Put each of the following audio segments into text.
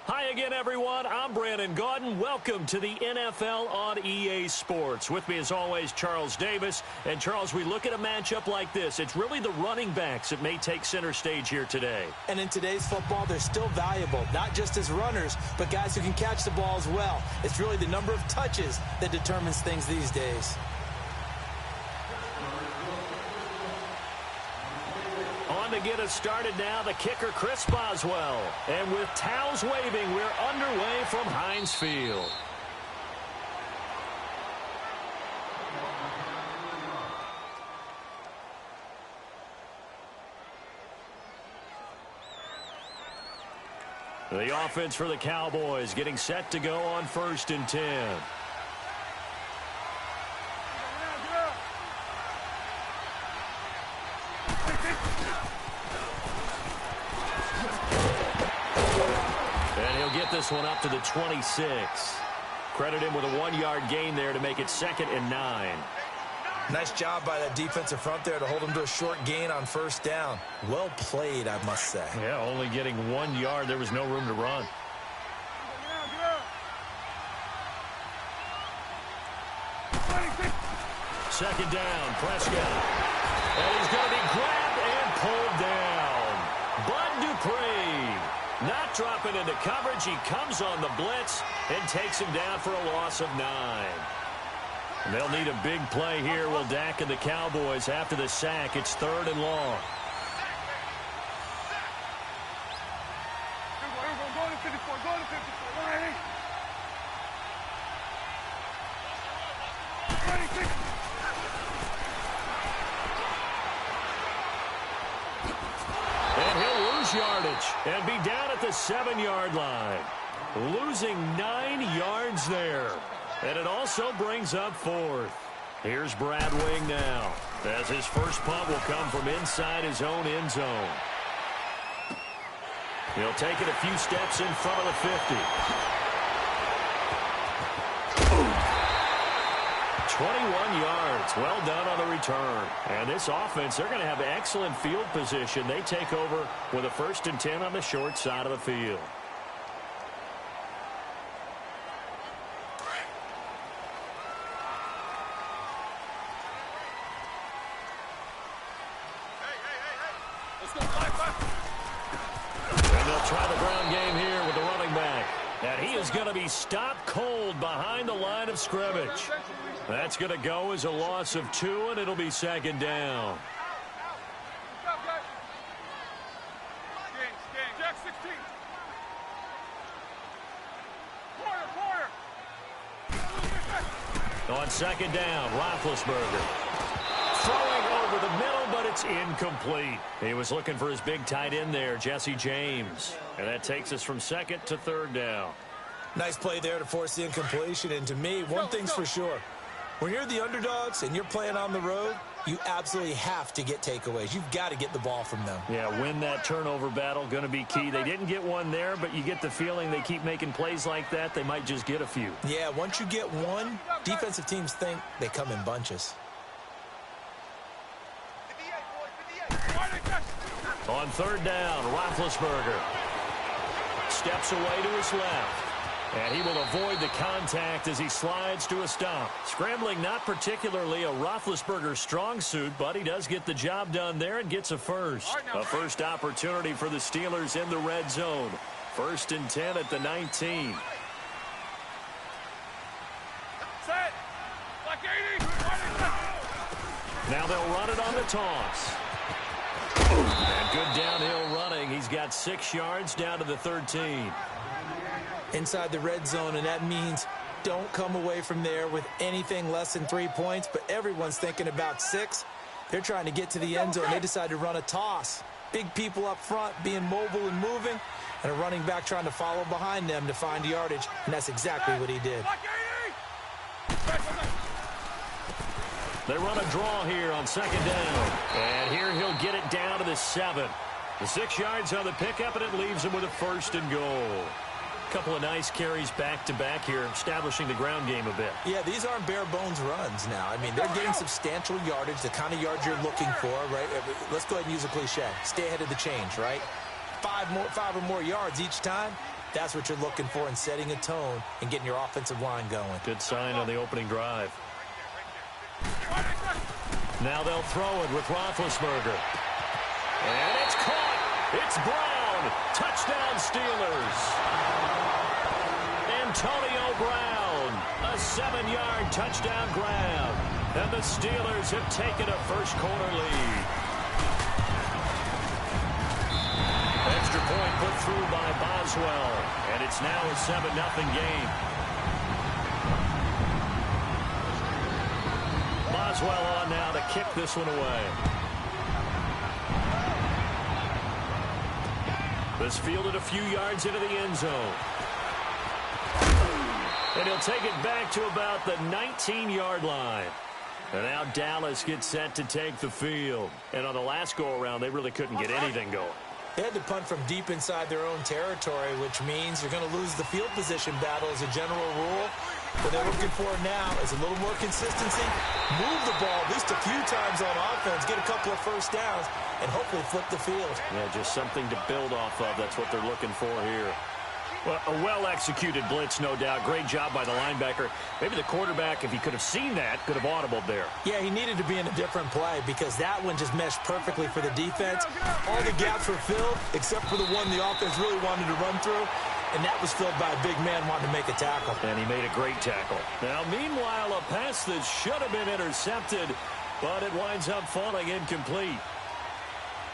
Hi again, everyone. I'm Brandon Gaudin. Welcome to the NFL on EA Sports. With me, as always, Charles Davis. And, Charles, we look at a matchup like this. It's really the running backs that may take center stage here today. And in today's football, they're still valuable, not just as runners, but guys who can catch the ball as well. It's really the number of touches that determines things these days. On to get us started now, the kicker, Chris Boswell. And with towels waving, we're underway from Heinz Field. The offense for the Cowboys getting set to go on 1st and 10. This one up to the 26. Credit him with a 1-yard gain there to make it 2nd and 9. Nice job by that defensive front there to hold him to a short gain on 1st down. Well played, I must say. Yeah, only getting 1 yard. There was no room to run. Second down, Prescott. And he's going to be grabbed and pulled down. Bud Dupree. Not dropping into coverage. He comes on the blitz and takes him down for a loss of 9. They'll need a big play here. Will Dak and the Cowboys after the sack. It's 3rd and long. Yardage and be down at the 7-yard line. Losing 9 yards there. And it also brings up 4th. Here's Brad Wing now, as his first punt will come from inside his own end zone. He'll take it a few steps in front of the 50. 21 yards. Well done on the return. And this offense, they're going to have excellent field position. They take over with a 1st and 10 on the short side of the field. And they'll try the ground game here with the running back. And he is going to be stopped cold behind the line of scrimmage. That's going to go as a loss of 2, and it'll be 2nd down. On 2nd down, Roethlisberger. Throwing over the middle, but it's incomplete. He was looking for his big tight end there, Jesse James. And that takes us from 2nd to 3rd down. Nice play there to force the incompletion. And to me, one thing's for sure. When you're the underdogs and you're playing on the road, you absolutely have to get takeaways. You've got to get the ball from them. Yeah, win that turnover battle, going to be key. They didn't get one there, but you get the feeling they keep making plays like that, they might just get a few. Yeah, once you get one, defensive teams think they come in bunches. On 3rd down, Roethlisberger steps away to his left. And he will avoid the contact as he slides to a stop. Scrambling not particularly a Roethlisberger strong suit, but he does get the job done there and gets a first. A first opportunity for the Steelers in the red zone. 1st and 10 at the 19. Now they'll run it on the toss. And good downhill running. He's got 6 yards down to the 13. Inside the red zone, and that means don't come away from there with anything less than 3 points, but everyone's thinking about 6. They're trying to get to the end zone. They decide to run a toss. Big people up front being mobile and moving, and a running back trying to follow behind them to find yardage, and that's exactly what he did. They run a draw here on 2nd down, and here he'll get it down to the 7. The 6 yards on the pickup, and it leaves him with a 1st and goal. Couple of nice carries back-to-back here, establishing the ground game a bit. Yeah, these aren't bare-bones runs now. I mean, they're getting substantial yardage, the kind of yards you're looking for, right? Let's go ahead and use a cliche. Stay ahead of the change, right? 5 or more yards each time. That's what you're looking for in setting a tone and getting your offensive line going. Good sign on the opening drive. Now they'll throw it with Roethlisberger. And it's caught. It's Brown. Touchdown Steelers. Antonio Brown. A 7-yard touchdown grab. And the Steelers have taken a first-quarter lead. Extra point put through by Boswell. And it's now a 7-0 game. Boswell on now to kick this one away. This fielded a few yards into the end zone. And he'll take it back to about the 19-yard line. And now Dallas gets set to take the field. And on the last go-around, they really couldn't get anything going. They had to punt from deep inside their own territory, which means you're going to lose the field position battle as a general rule. What they're looking for now is a little more consistency, move the ball at least a few times on offense, get a couple of first downs, and hopefully flip the field. Yeah, just something to build off of. That's what they're looking for here. Well, a well-executed blitz, no doubt. Great job by the linebacker. Maybe the quarterback, if he could have seen that, could have audibled there. Yeah, he needed to be in a different play because that one just meshed perfectly for the defense. All the gaps were filled except for the one the offense really wanted to run through, and that was filled by a big man wanting to make a tackle. And he made a great tackle. Now, meanwhile, a pass that should have been intercepted, but it winds up falling incomplete.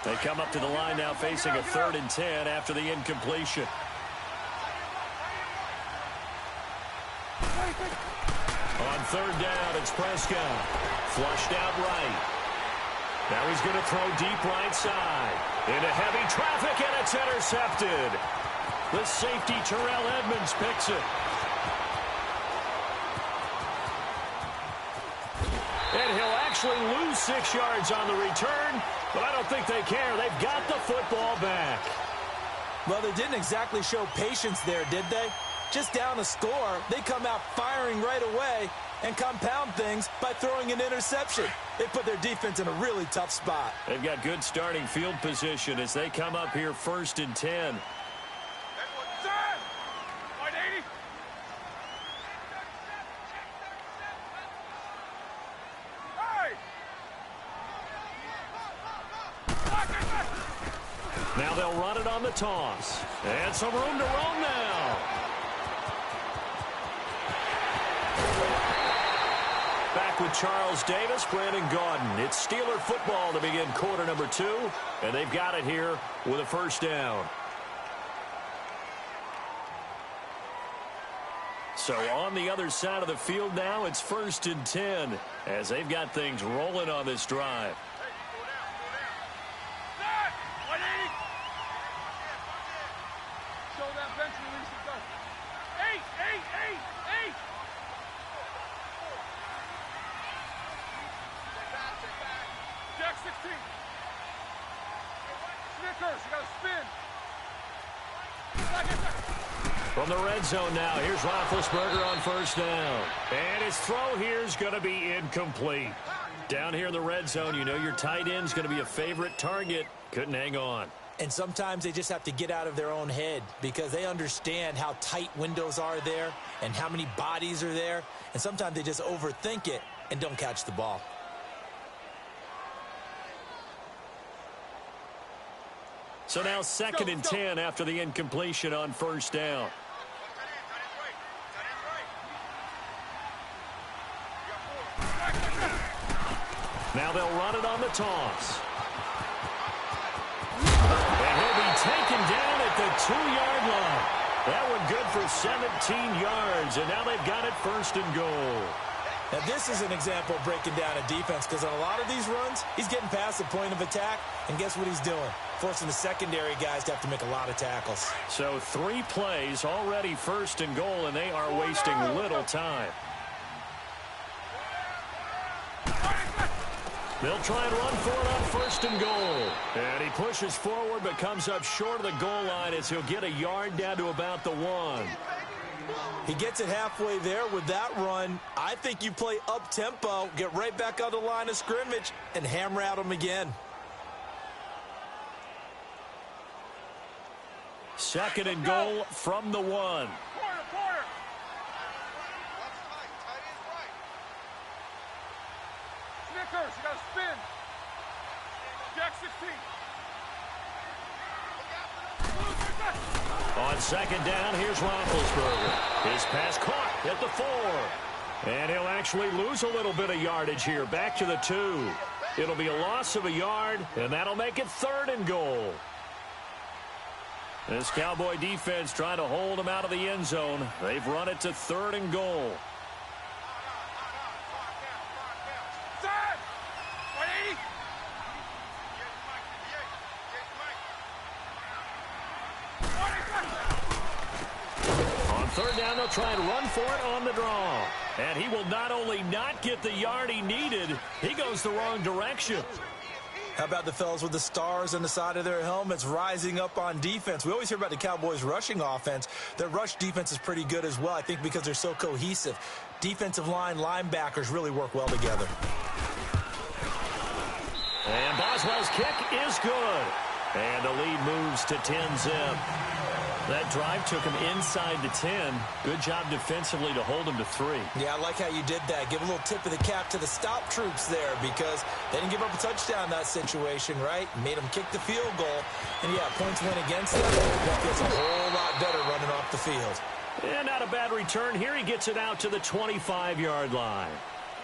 They come up to the line now facing a 3rd and 10 after the incompletion. On 3rd down, it's Prescott. Flushed out right. Now he's going to throw deep right side. Into heavy traffic, and it's intercepted. The safety, Terrell Edmunds, picks it. And he'll actually lose 6 yards on the return, but I don't think they care. They've got the football back. Well, they didn't exactly show patience there, did they? Just down a score, they come out firing right away and compound things by throwing an interception. They put their defense in a really tough spot. They've got good starting field position as they come up here 1st and 10. Now they'll run it on the toss. And some room to roam now. Back with Charles Davis, Brandon Gaudin. It's Steeler football to begin quarter number 2. And they've got it here with a 1st down. So on the other side of the field now, it's 1st and 10 as they've got things rolling on this drive. From the red zone now, here's Roethlisberger on 1st down. And his throw here is going to be incomplete. Down here in the red zone, you know your tight end's going to be a favorite target. Couldn't hang on. And sometimes they just have to get out of their own head because they understand how tight windows are there and how many bodies are there. And sometimes they just overthink it and don't catch the ball. So now 2nd and 10 after the incompletion on 1st down. Now they'll run it on the toss. And he'll be taken down at the 2-yard line. That one good for 17 yards, and now they've got it 1st and goal. Now, this is an example of breaking down a defense because on a lot of these runs, he's getting past the point of attack, and guess what he's doing? Forcing the secondary guys to have to make a lot of tackles. So 3 plays already 1st and goal, and they are wasting little time. They'll try and run for it on 1st and goal. And he pushes forward but comes up short of the goal line as he'll get a yard down to about the 1. He gets it halfway there with that run. I think you play up-tempo, get right back on the line of scrimmage, and hammer at him again. Second and goal from the 1. Corner. Snickers, you got to spin. Jack 16. On second down, here's Roethlisberger. His pass caught at the 4. And he'll actually lose a little bit of yardage here. Back to the 2. It'll be a loss of a yard, and that'll make it 3rd and goal. This Cowboy defense trying to hold him out of the end zone. They've run it to 3rd and goal. On 3rd down, they'll try and run for it on the draw. And he will not only not get the yard he needed, he goes the wrong direction. How about the fellas with the stars on the side of their helmets rising up on defense? We always hear about the Cowboys' rushing offense. Their rush defense is pretty good as well, I think, because they're so cohesive. Defensive line, linebackers really work well together. And Boswell's kick is good. And the lead moves to 10-zip. That drive took him inside the 10. Good job defensively to hold him to 3. Yeah, I like how you did that. Give a little tip of the cap to the stop troops there because they didn't give up a touchdown in that situation, right? Made them kick the field goal. And, yeah, points went against them. That feels a whole lot better running off the field. And not a bad return. Here he gets it out to the 25-yard line.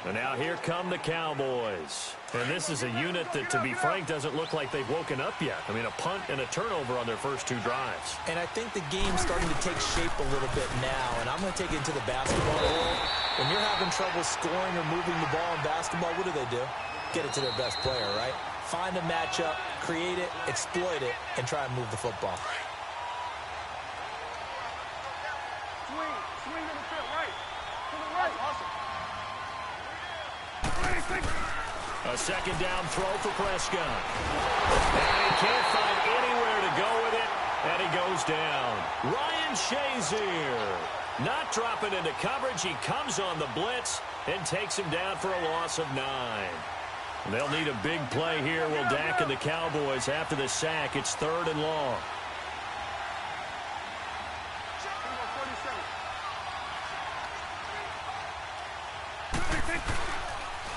And now here come the Cowboys. And this is a unit that, to be frank, doesn't look like they've woken up yet. I mean, a punt and a turnover on their first 2 drives. And I think the game's starting to take shape a little bit now. And I'm going to take it into the basketball world. When you're having trouble scoring or moving the ball in basketball, what do? Get it to their best player, right? Find a matchup, create it, exploit it, and try and move the football. Swing to the field, right. To the right. Awesome. A second down throw for Prescott. And he can't find anywhere to go with it. And he goes down. Ryan Shazier not dropping into coverage. He comes on the blitz and takes him down for a loss of 9. They'll need a big play here. Will Dak and the Cowboys after the sack. It's 3rd and long.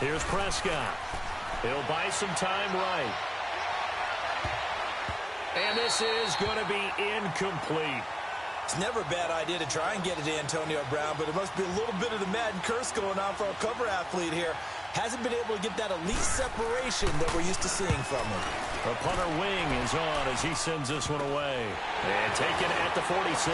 Here's Prescott. He'll buy some time right. And this is going to be incomplete. It's never a bad idea to try and get it to Antonio Brown, but it must be a little bit of the Madden curse going on for our cover athlete here. Hasn't been able to get that elite separation that we're used to seeing from him. The punter wing is on as he sends this one away. And taken at the 46.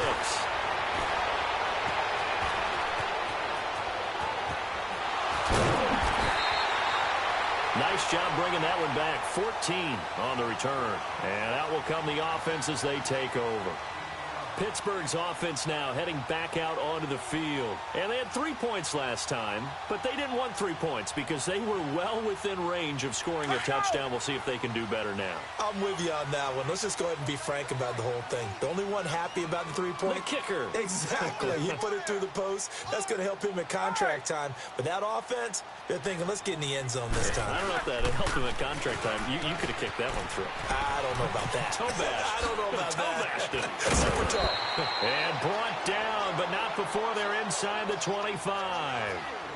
Nice job bringing that one back. 14 on the return. And out will come the offense as they take over. Pittsburgh's offense now heading back out onto the field. And they had 3 points last time, but they didn't want 3 points because they were well within range of scoring a touchdown. We'll see if they can do better now. I'm with you on that one. Let's just go ahead and be frank about the whole thing. The only one happy about the 3-point? The kicker. Exactly. He put it through the post. That's going to help him at contract time. But that offense, they're thinking, let's get in the end zone this time. I don't know if that helped him at contract time. You could have kicked that one through. I don't know about that. Toe bashed. I don't know about that. Bashed him. Super toe. And brought down, but not before they're inside the 25.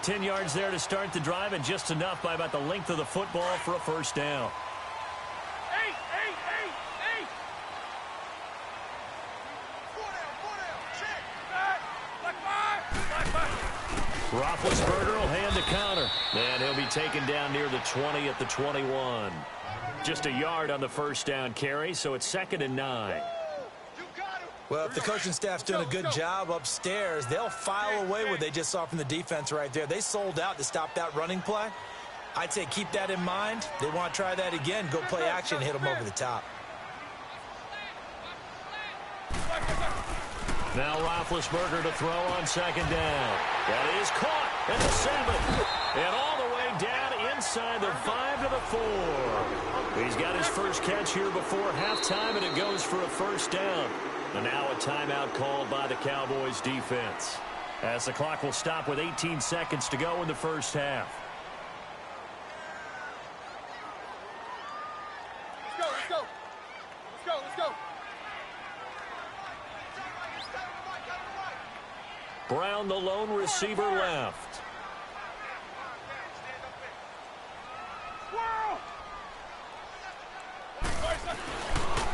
10 yards there to start the drive, and just enough by about the length of the football for a first down. Eight. Check. Black five. Roethlisberger will hand the counter, and he'll be taken down near the 20 at the 21. Just a yard on the first down carry, so it's 2nd and 9. Well, if the coaching staff's doing a good job upstairs, they'll file away what they just saw from the defense right there. They sold out to stop that running play. I'd say keep that in mind. They want to try that again. Go play action, hit them over the top. Now Roethlisberger to throw on 2nd down. That is caught at the 7. And all the way down inside the 5 to the 4. He's got his first catch here before halftime, and it goes for a first down. And now a timeout called by the Cowboys defense, as the clock will stop with 18 seconds to go in the first half. Let's go. Brown, the lone receiver, left.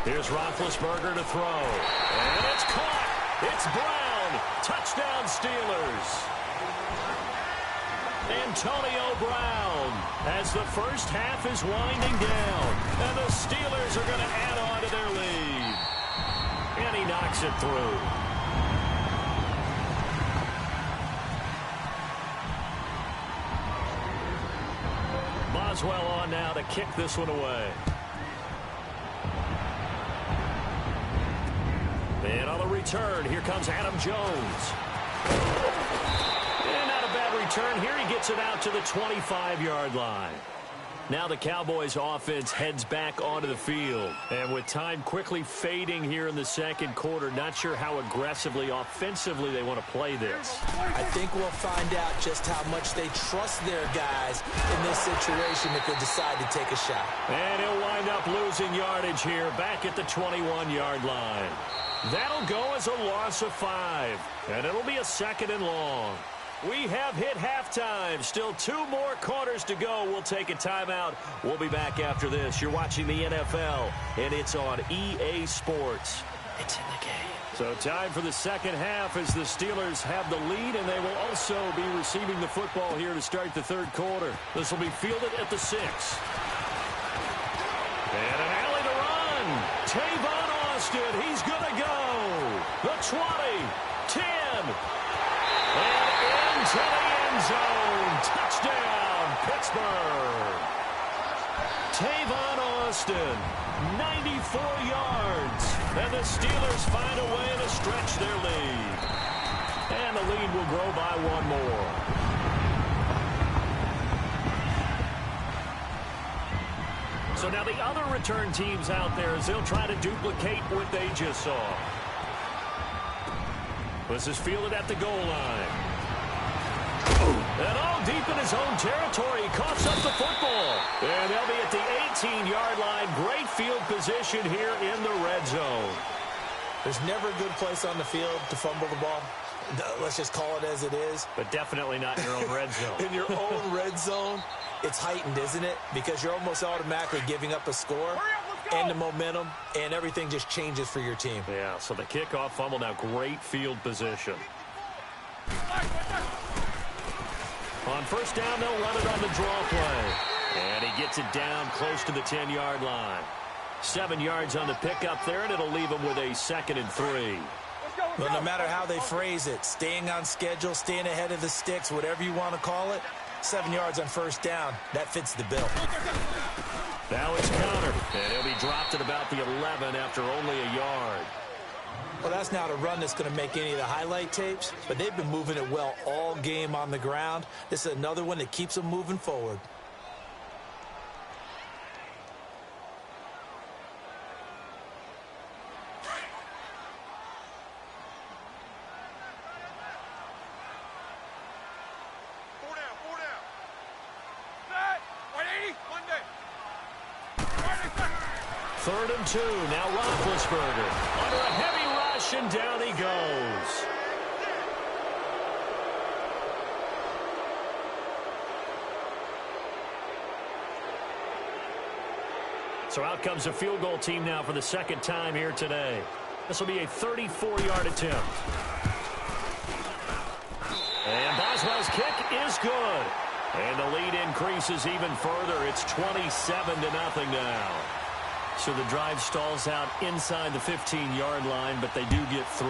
Here's Roethlisberger to throw. And it's caught. It's Brown. Touchdown, Steelers. Antonio Brown as the first half is winding down. And the Steelers are going to add on to their lead. And he knocks it through. Boswell on now to kick this one away. And on the return, here comes Adam Jones. And not a bad return here. He gets it out to the 25-yard line. Now the Cowboys offense heads back onto the field. And with time quickly fading here in the second quarter, not sure how aggressively, offensively they want to play this. I think we'll find out just how much they trust their guys in this situation if they decide to take a shot. And he'll wind up losing yardage here back at the 21-yard line. That'll go as a loss of 5. And it'll be a 2nd and long. We have hit halftime. Still 2 more quarters to go. We'll take a timeout. We'll be back after this. You're watching the NFL, and it's on EA Sports. It's in the game. So time for the second half as the Steelers have the lead, and they will also be receiving the football here to start the third quarter. This will be fielded at the 6. And an alley to run. Tavon Austin, he's going to go. The 20, 10, and into the end zone. Touchdown, Pittsburgh. Tavon Austin, 94 yards. And the Steelers find a way to stretch their lead. And the lead will grow by 1 more. So now the other return teams out there as they'll try to duplicate what they just saw. This is fielded at the goal line. And all deep in his own territory, he coughs up the football. And they'll be at the 18-yard line. Great field position here in the red zone. There's never a good place on the field to fumble the ball. Let's just call it as it is. But definitely not in your own red zone. In your own red zone, it's heightened, isn't it? Because you're almost automatically giving up a score and the momentum, and everything just changes for your team. Yeah, so the kickoff fumble now, great field position. On first down, they'll run it on the draw play. And he gets it down close to the 10-yard line. 7 yards on the pickup there, and it'll leave him with a 2nd and 3. Well, no matter how they phrase it, staying on schedule, staying ahead of the sticks, whatever you want to call it, 7 yards on first down, that fits the bill. Now it's countered, and he'll be dropped at about the 11 after only a yard. Well, that's not a run that's going to make any of the highlight tapes, but they've been moving it well all game on the ground. This is another one that keeps them moving forward. Third and 2. Now Roethlisberger under a heavy rush, and down he goes. So out comes a field goal team now for the second time here today. This will be a 34-yard attempt. And Boswell's kick is good. And the lead increases even further. It's 27-0 now. So the drive stalls out inside the 15-yard line, but they do get 3.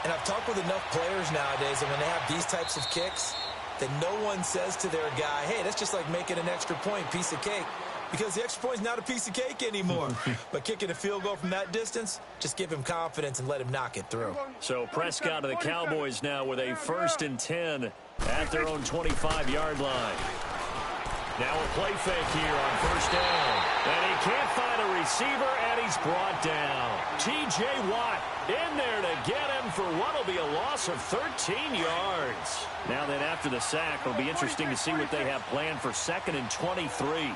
And I've talked with enough players nowadays, and when they have these types of kicks, that no one says to their guy, hey, that's just like making an extra point, piece of cake. Because the extra point is not a piece of cake anymore. But kicking a field goal from that distance, just give him confidence and let him knock it through. So Prescott of the Cowboys now with a 1st and 10 at their own 25-yard line. Now a play fake here on first down. And he can't find a receiver, and he's brought down. T.J. Watt in there to get him for what will be a loss of 13 yards. Now then after the sack, it'll be interesting to see what they have planned for 2nd and 23.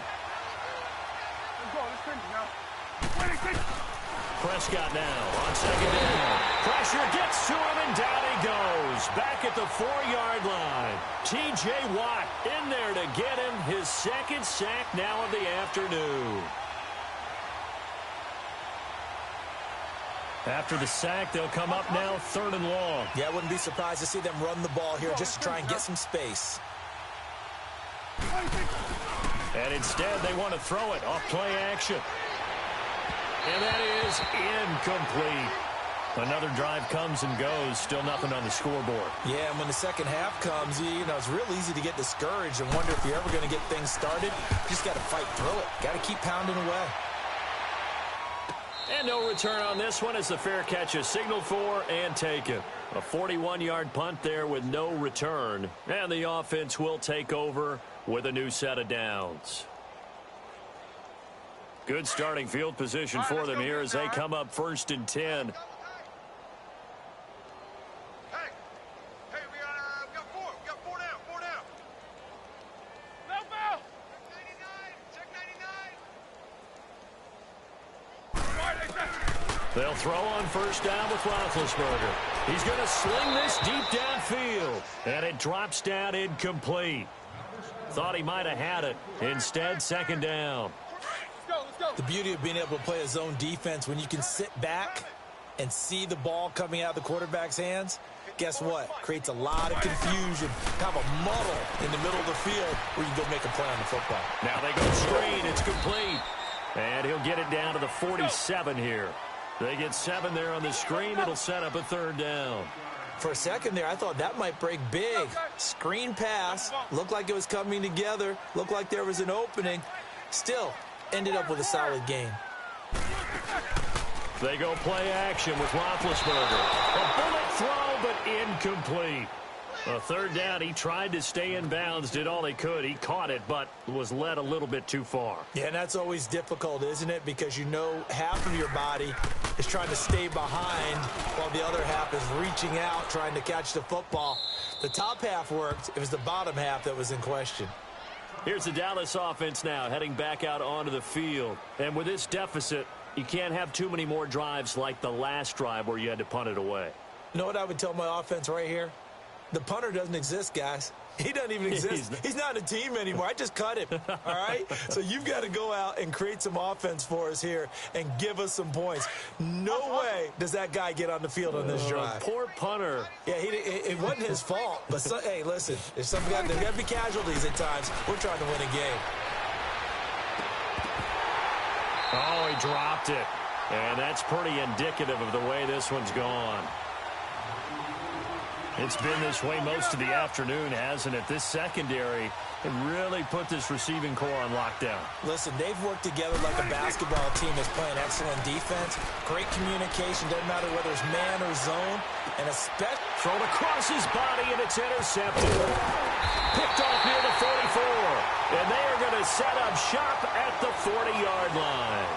Prescott now on second down. Pressure gets to him, and down he goes. Back at the 4-yard line. T.J. Watt in there to get him his second sack now of the afternoon. After the sack, they'll come up now 3rd and long. Yeah, I wouldn't be surprised to see them run the ball here just to try and get some space. And instead, they want to throw it off play action. And that is incomplete. Another drive comes and goes. Still nothing on the scoreboard. Yeah, and when the second half comes, you know, it's real easy to get discouraged and wonder if you're ever going to get things started. You just got to fight through it. Got to keep pounding away. And no return on this one as the fair catch is signaled for and taken. A 41-yard punt there with no return. And the offense will take over with a new set of downs. Good starting field position for them here as they come up 1st and 10. They'll throw on 1st down with Roethlisberger. He's going to sling this deep downfield. And it drops down incomplete. Thought he might have had it. Instead, 2nd down. The beauty of being able to play a zone defense when you can sit back and see the ball coming out of the quarterback's hands, guess what? Creates a lot of confusion. Have a muddle in the middle of the field where you can go make a play on the football. Now they go screen. It's complete. And he'll get it down to the 47 here. They get 7 there on the screen. It'll set up a 3rd down. For a second there, I thought that might break big. Screen pass. Looked like it was coming together. Looked like there was an opening. Still, ended up with a solid game. They go play action with Roethlisberger. A bullet throw, but incomplete. A 3rd down. He tried to stay in bounds, did all he could. He caught it, but was led a little bit too far. Yeah, and that's always difficult, isn't it? Because you know half of your body is trying to stay behind while the other half is reaching out, trying to catch the football. The top half worked. It was the bottom half that was in question. Here's the Dallas offense now heading back out onto the field. And with this deficit, you can't have too many more drives like the last drive where you had to punt it away. You know what I would tell my offense right here? The punter doesn't exist, guys. He doesn't even exist. He's not a team anymore. I just cut him, all right? So you've got to go out and create some offense for us here and give us some points. No way does that guy get on the field on this drive. Poor punter. Yeah, it wasn't his fault. But, hey, listen, there's got to be casualties at times. We're trying to win a game. Oh, he dropped it. And that's pretty indicative of the way this one's gone. It's been this way most of the afternoon, hasn't it? This secondary have really put this receiving core on lockdown. Listen, they've worked together like a basketball team that's playing excellent defense. Great communication. Doesn't matter whether it's man or zone. And especially thrown across his body, and it's intercepted. Picked off near the 44. And they are going to set up shop at the 40-yard line.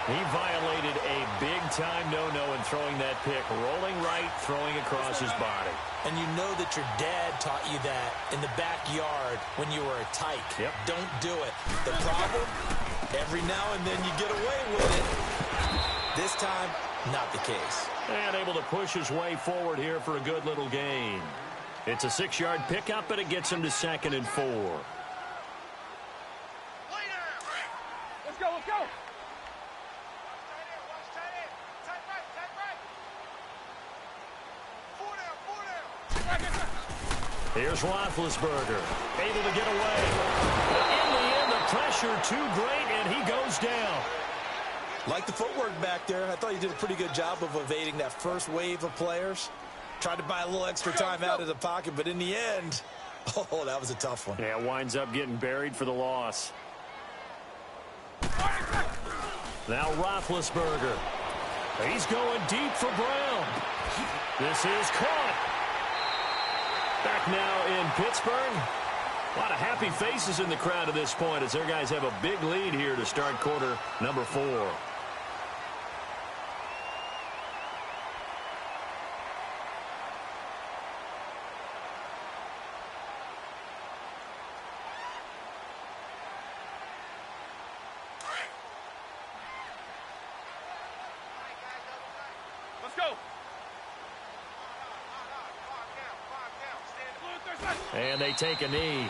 He violated a big-time no-no in throwing that pick. Rolling right, throwing across his body. And you know that your dad taught you that in the backyard when you were a tyke. Yep. Don't do it. The problem, every now and then you get away with it. This time, not the case. And able to push his way forward here for a good little gain. It's a 6-yard pickup, and it gets him to 2nd and 4. Let's go, let's go. Here's Roethlisberger, able to get away. In the end, the pressure too great, and he goes down. Like the footwork back there, I thought you did a pretty good job of evading that first wave of players. Tried to buy a little extra time out of the pocket, but in the end, oh, that was a tough one. Yeah, winds up getting buried for the loss. Now Roethlisberger. He's going deep for Brown. This is caught. Back now in Pittsburgh. A lot of happy faces in the crowd at this point as their guys have a big lead here to start quarter number 4. Let's go. And they take a knee.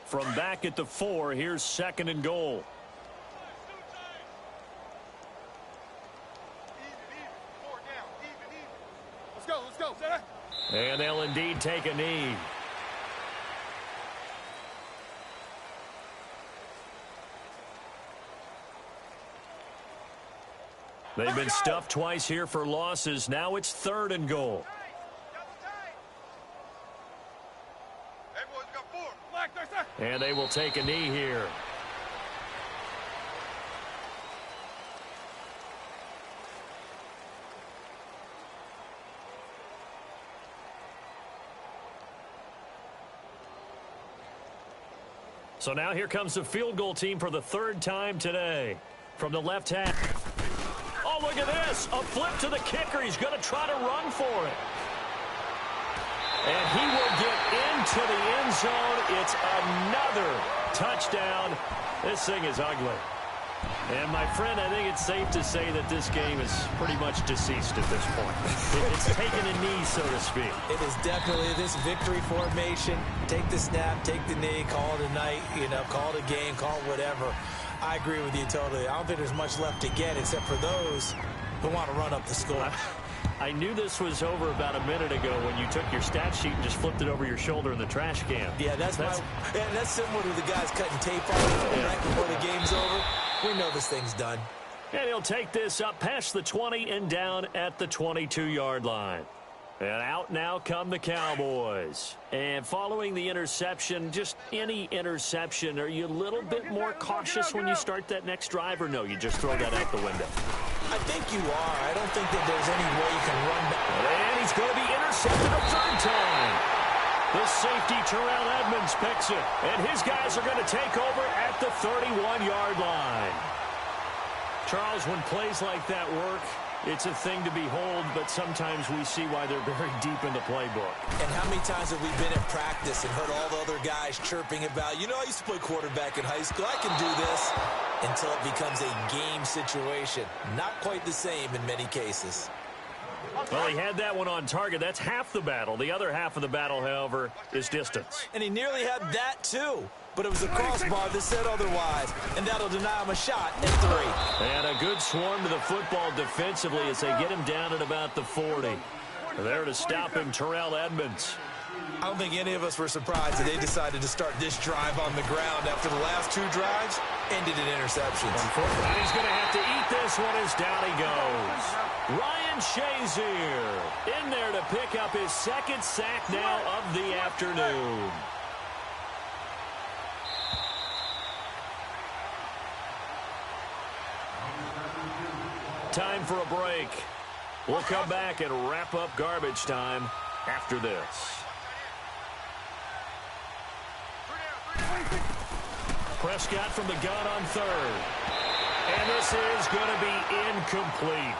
From back at the 4, here's 2nd and goal. Let's go. And they'll indeed take a knee. They've been stuffed twice here for losses. Now it's 3rd and goal. And they will take a knee here. So now here comes the field goal team for the 3rd time today. From the left half. Oh, look at this. A flip to the kicker. He's going to try to run for it. And he will get into the end zone. It's another touchdown. This thing is ugly. And, my friend, I think it's safe to say that this game is pretty much deceased at this point. It's taken a knee, so to speak. It is definitely this victory formation. Take the snap, take the knee, call it a night, call it a game, call it whatever. I agree with you totally. I don't think there's much left to get except for those who want to run up the score. I knew this was over about a minute ago when you took your stat sheet and just flipped it over your shoulder in the trash can. Yeah, that's similar to the guys cutting tape off right before the game's over. We know this thing's done. And he'll take this up past the 20 and down at the 22-yard line. And out now come the Cowboys. And following the interception, just any interception, are you a little bit more cautious when you start that next drive, or no, you just throw that out the window? I think you are. I don't think that there's any way you can run back. And he's going to be intercepted a 3rd time. The safety, Terrell Edmunds, picks it. And his guys are going to take over at the 31-yard line. Charles, when plays like that work, it's a thing to behold, but sometimes we see why they're very deep in the playbook. And how many times have we been in practice and heard all the other guys chirping about, I used to play quarterback in high school. I can do this, until it becomes a game situation. Not quite the same in many cases. Well, he had that one on target. That's half the battle. The other half of the battle, however, is distance. And he nearly had that, too. But it was the crossbar that said otherwise, and that'll deny him a shot at 3. And a good swarm to the football defensively as they get him down at about the 40. There to stop him, Terrell Edmunds. I don't think any of us were surprised that they decided to start this drive on the ground after the last 2 drives ended in interceptions. Unfortunately, he's going to have to eat this one as down he goes. Ryan Shazier in there to pick up his 2nd sack now of the afternoon. Time for a break. We'll come back and wrap up garbage time after this. Prescott from the gun on 3rd. And this is going to be incomplete.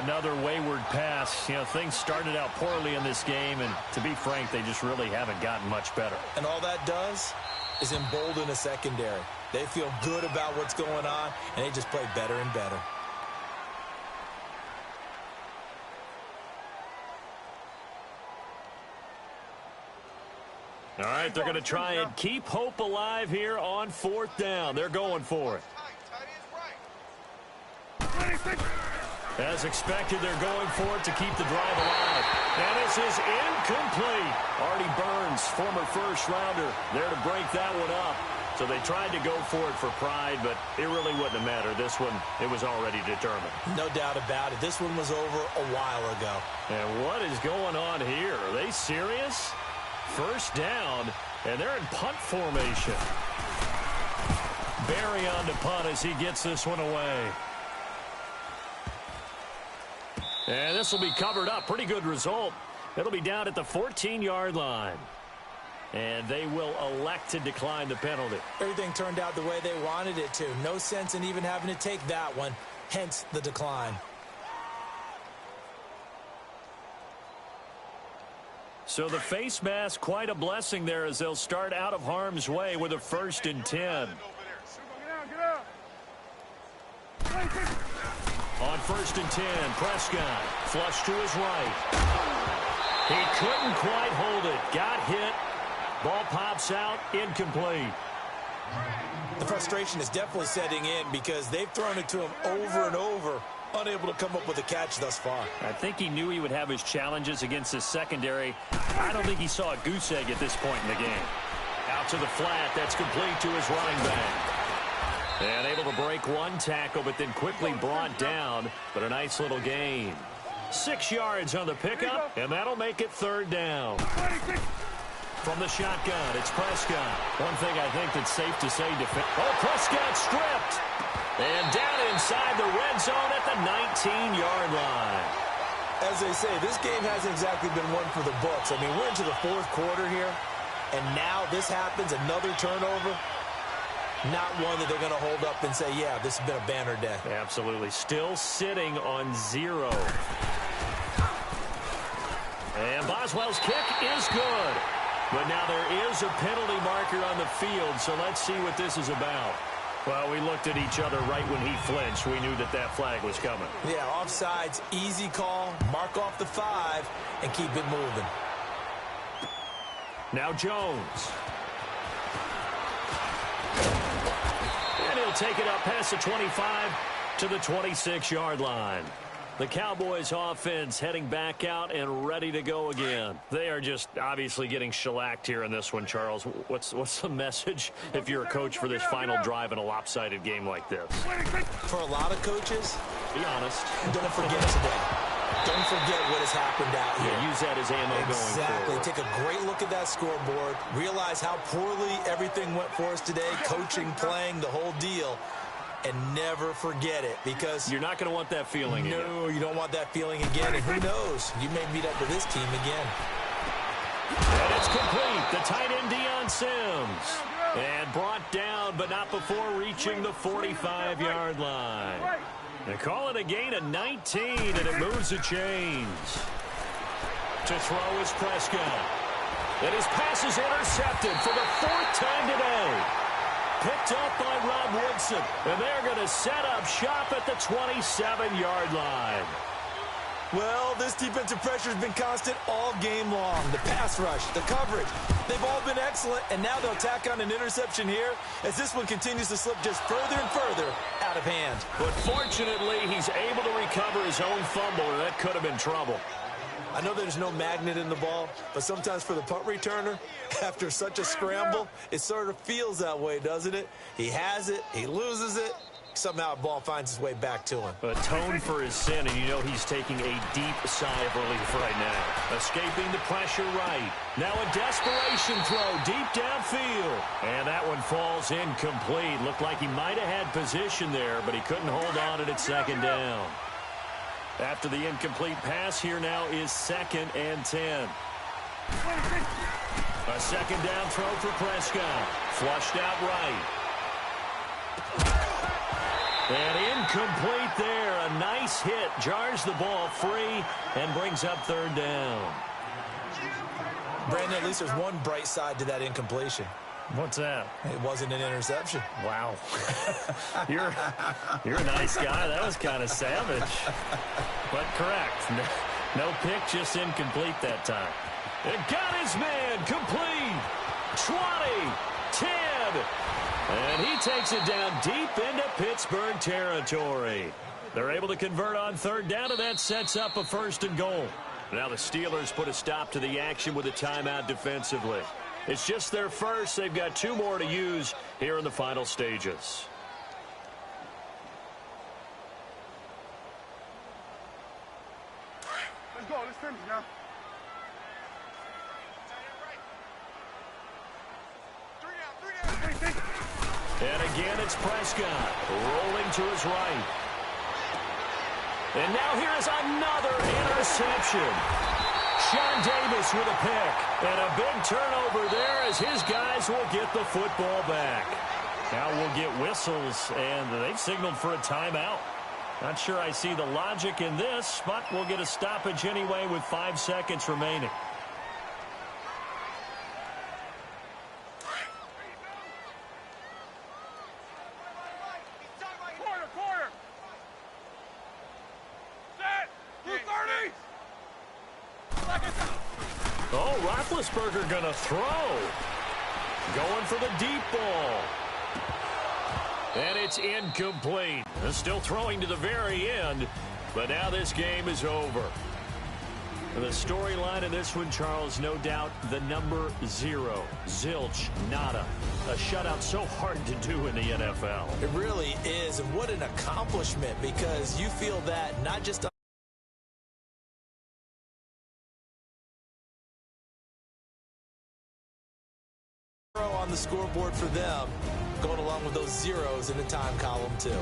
Another wayward pass. Things started out poorly in this game, and to be frank, they just really haven't gotten much better. And all that does is embolden a secondary. They feel good about what's going on, and they just play better and better. All right, they're going to try and keep hope alive here on 4th down. They're going for it. As expected, they're going for it to keep the drive alive. And this is incomplete. Artie Burns, former first-rounder, there to break that one up. So they tried to go for it for pride, but it really wouldn't have mattered. This one, it was already determined. No doubt about it. This one was over a while ago. And what is going on here? Are they serious? 1st down, and they're in punt formation. Barry on to punt as he gets this one away. And this will be covered up. Pretty good result. It'll be down at the 14-yard line. And they will elect to decline the penalty. Everything turned out the way they wanted it to. No sense in even having to take that one, hence the decline. So the face mask, quite a blessing there as they'll start out of harm's way with a 1st and 10. On 1st and 10, Prescott flush to his right. He couldn't quite hold it. Got hit. Ball pops out, incomplete. The frustration is definitely setting in because they've thrown it to him over and over, unable to come up with a catch thus far. I think he knew he would have his challenges against his secondary. I don't think he saw a goose egg at this point in the game. Out to the flat, that's complete to his running back. And able to break one tackle, but then quickly brought down. But a nice little gain. 6 yards on the pickup, and that'll make it 3rd down. From the shotgun, it's Prescott. One thing I think that's safe to say, Prescott stripped. And down inside the red zone at the 19-yard line. As they say, this game hasn't exactly been one for the books. I mean, we're into the 4th quarter here, and now this happens, another turnover. Not one that they're going to hold up and say, yeah, this has been a banner day. Absolutely. Still sitting on 0. And Boswell's kick is good. But now there is a penalty marker on the field, so let's see what this is about. Well, we looked at each other right when he flinched. We knew that that flag was coming. Yeah, offsides, easy call, mark off the 5, and keep it moving. Now Jones. And he'll take it up past the 25 to the 26-yard line. The Cowboys offense heading back out and ready to go again. They are just obviously getting shellacked here in this one, Charles. What's the message if you're a coach for this final drive in a lopsided game like this? For a lot of coaches, be honest. Don't forget today. Don't forget what has happened out here. Yeah, use that as ammo going forward. Exactly. Take a great look at that scoreboard. Realize how poorly everything went for us today. Coaching, playing, the whole deal. And never forget it, because you're not going to want that feeling again. No, you don't want that feeling again. And who knows? You may meet up with this team again. And it's complete. The tight end, Deion Sims. And brought down, but not before reaching the 45-yard line. They call it a gain of 19, and it moves the chains. To throw is Prescott. And his pass is intercepted for the 4th time today. Picked up by Rob Woodson. And they're going to set up shop at the 27-yard line. Well, this defensive pressure has been constant all game long. The pass rush, the coverage, they've all been excellent. And now they'll tack on an interception here as this one continues to slip just further and further out of hand. But fortunately, he's able to recover his own fumble, and that could have been trouble. I know there's no magnet in the ball, but sometimes for the punt returner, after such a scramble, it sort of feels that way, doesn't it? He has it, he loses it, somehow the ball finds its way back to him. Atone for his sin, and you know he's taking a deep sigh of relief right now. Escaping the pressure right. Now a desperation throw deep downfield. And that one falls incomplete. Looked like he might have had position there, but he couldn't hold on it at 2nd down. After the incomplete pass, here now is 2nd and 10. A 2nd down throw for Prescott. Flushed out right. And incomplete there. A nice hit. Jars the ball free and brings up 3rd down. Brandon, at least there's one bright side to that incompletion. What's that? It wasn't an interception. Wow. You're a nice guy. That was kind of savage. But correct. No pick, just incomplete that time. It got his man complete. 20, 10. And he takes it down deep into Pittsburgh territory. They're able to convert on 3rd down, and that sets up a 1st and goal. Now the Steelers put a stop to the action with a timeout defensively. It's just their first. They've got 2 more to use here in the final stages. Let's go. Let's finish now. And again, it's Prescott rolling to his right. And now here's another interception. Sean Davis with a pick. And a big turnover there as his guys will get the football back. Now we'll get whistles, and they've signaled for a timeout. Not sure I see the logic in this, but we'll get a stoppage anyway with 5 seconds remaining. Roethlisberger going to throw. Going for the deep ball. And it's incomplete. Still throwing to the very end, but now this game is over. The storyline in this one, Charles, no doubt the number 0. Zilch, nada. A shutout so hard to do in the NFL. It really is, and what an accomplishment, because you feel that not just on the scoreboard for them, going along with those zeros in the time column too.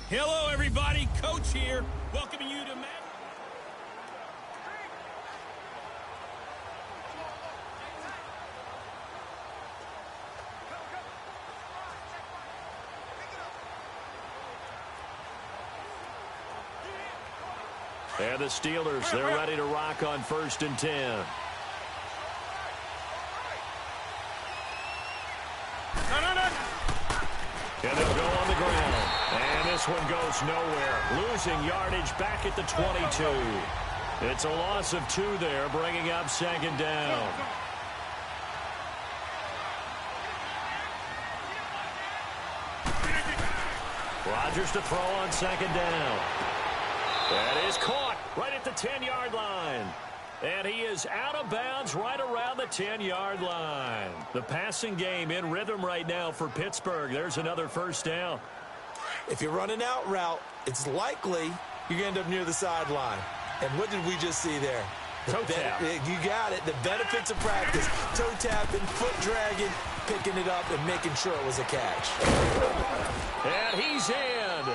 Hello, everybody. Coach here. Welcoming you to And the Steelers, they're ready to rock on 1st and 10. And they'll go on the ground. And this one goes nowhere. Losing yardage back at the 22. It's a loss of 2 there, bringing up 2nd down. Rodgers to throw on 2nd down. That is caught right at the 10-yard line. And he is out of bounds right around the 10-yard line. The passing game in rhythm right now for Pittsburgh. There's another 1st down. If you're running out route, it's likely you're going to end up near the sideline. And what did we just see there? Toe tap. You got it. The benefits of practice. Toe tapping, foot dragging, picking it up, and making sure it was a catch. And he's in.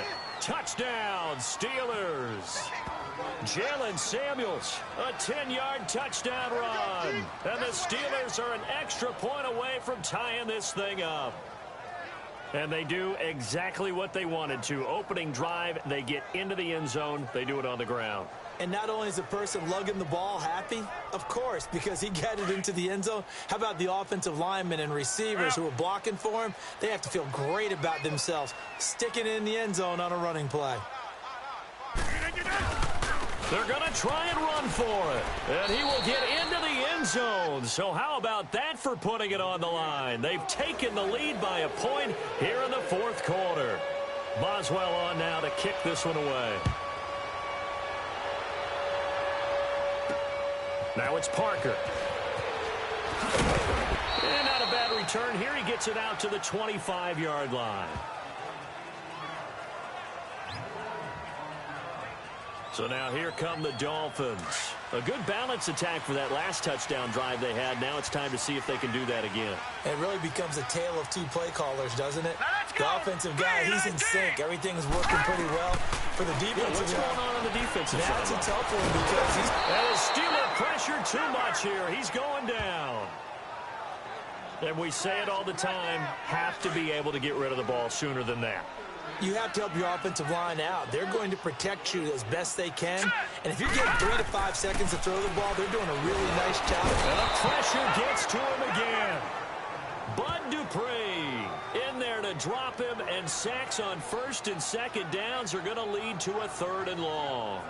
Touchdown, Steelers. Jalen Samuels, a 10-yard touchdown run. And the Steelers are an extra point away from tying this thing up. And they do exactly what they wanted to. Opening drive, they get into the end zone. They do it on the ground. And not only is the person lugging the ball happy, of course, because he got it into the end zone. How about the offensive linemen and receivers who are blocking for him? They have to feel great about themselves, sticking it in the end zone on a running play. They're going to try and run for it. And he will get into the end zone. So how about that for putting it on the line? They've taken the lead by a point here in the 4th quarter. Boswell on now to kick this one away. Now it's Parker. And not a bad return. Here he gets it out to the 25-yard line. So now here come the Dolphins. A good balance attack for that last touchdown drive they had. Now it's time to see if they can do that again. It really becomes a tale of 2 play callers, doesn't it? The offensive guy, he's in sync. Everything's working pretty well. For the defensive what's going on the defensive side? That's a tough one because he's... And the Steeler pressure too much here. He's going down. And we say it all the time, have to be able to get rid of the ball sooner than that. You have to help your offensive line out. They're going to protect you as best they can. And if you get 3 to 5 seconds to throw the ball, they're doing a really nice job. And the pressure gets to him again. Bud Dupree in there to drop him, and sacks on 1st and 2nd downs are going to lead to a 3rd and long.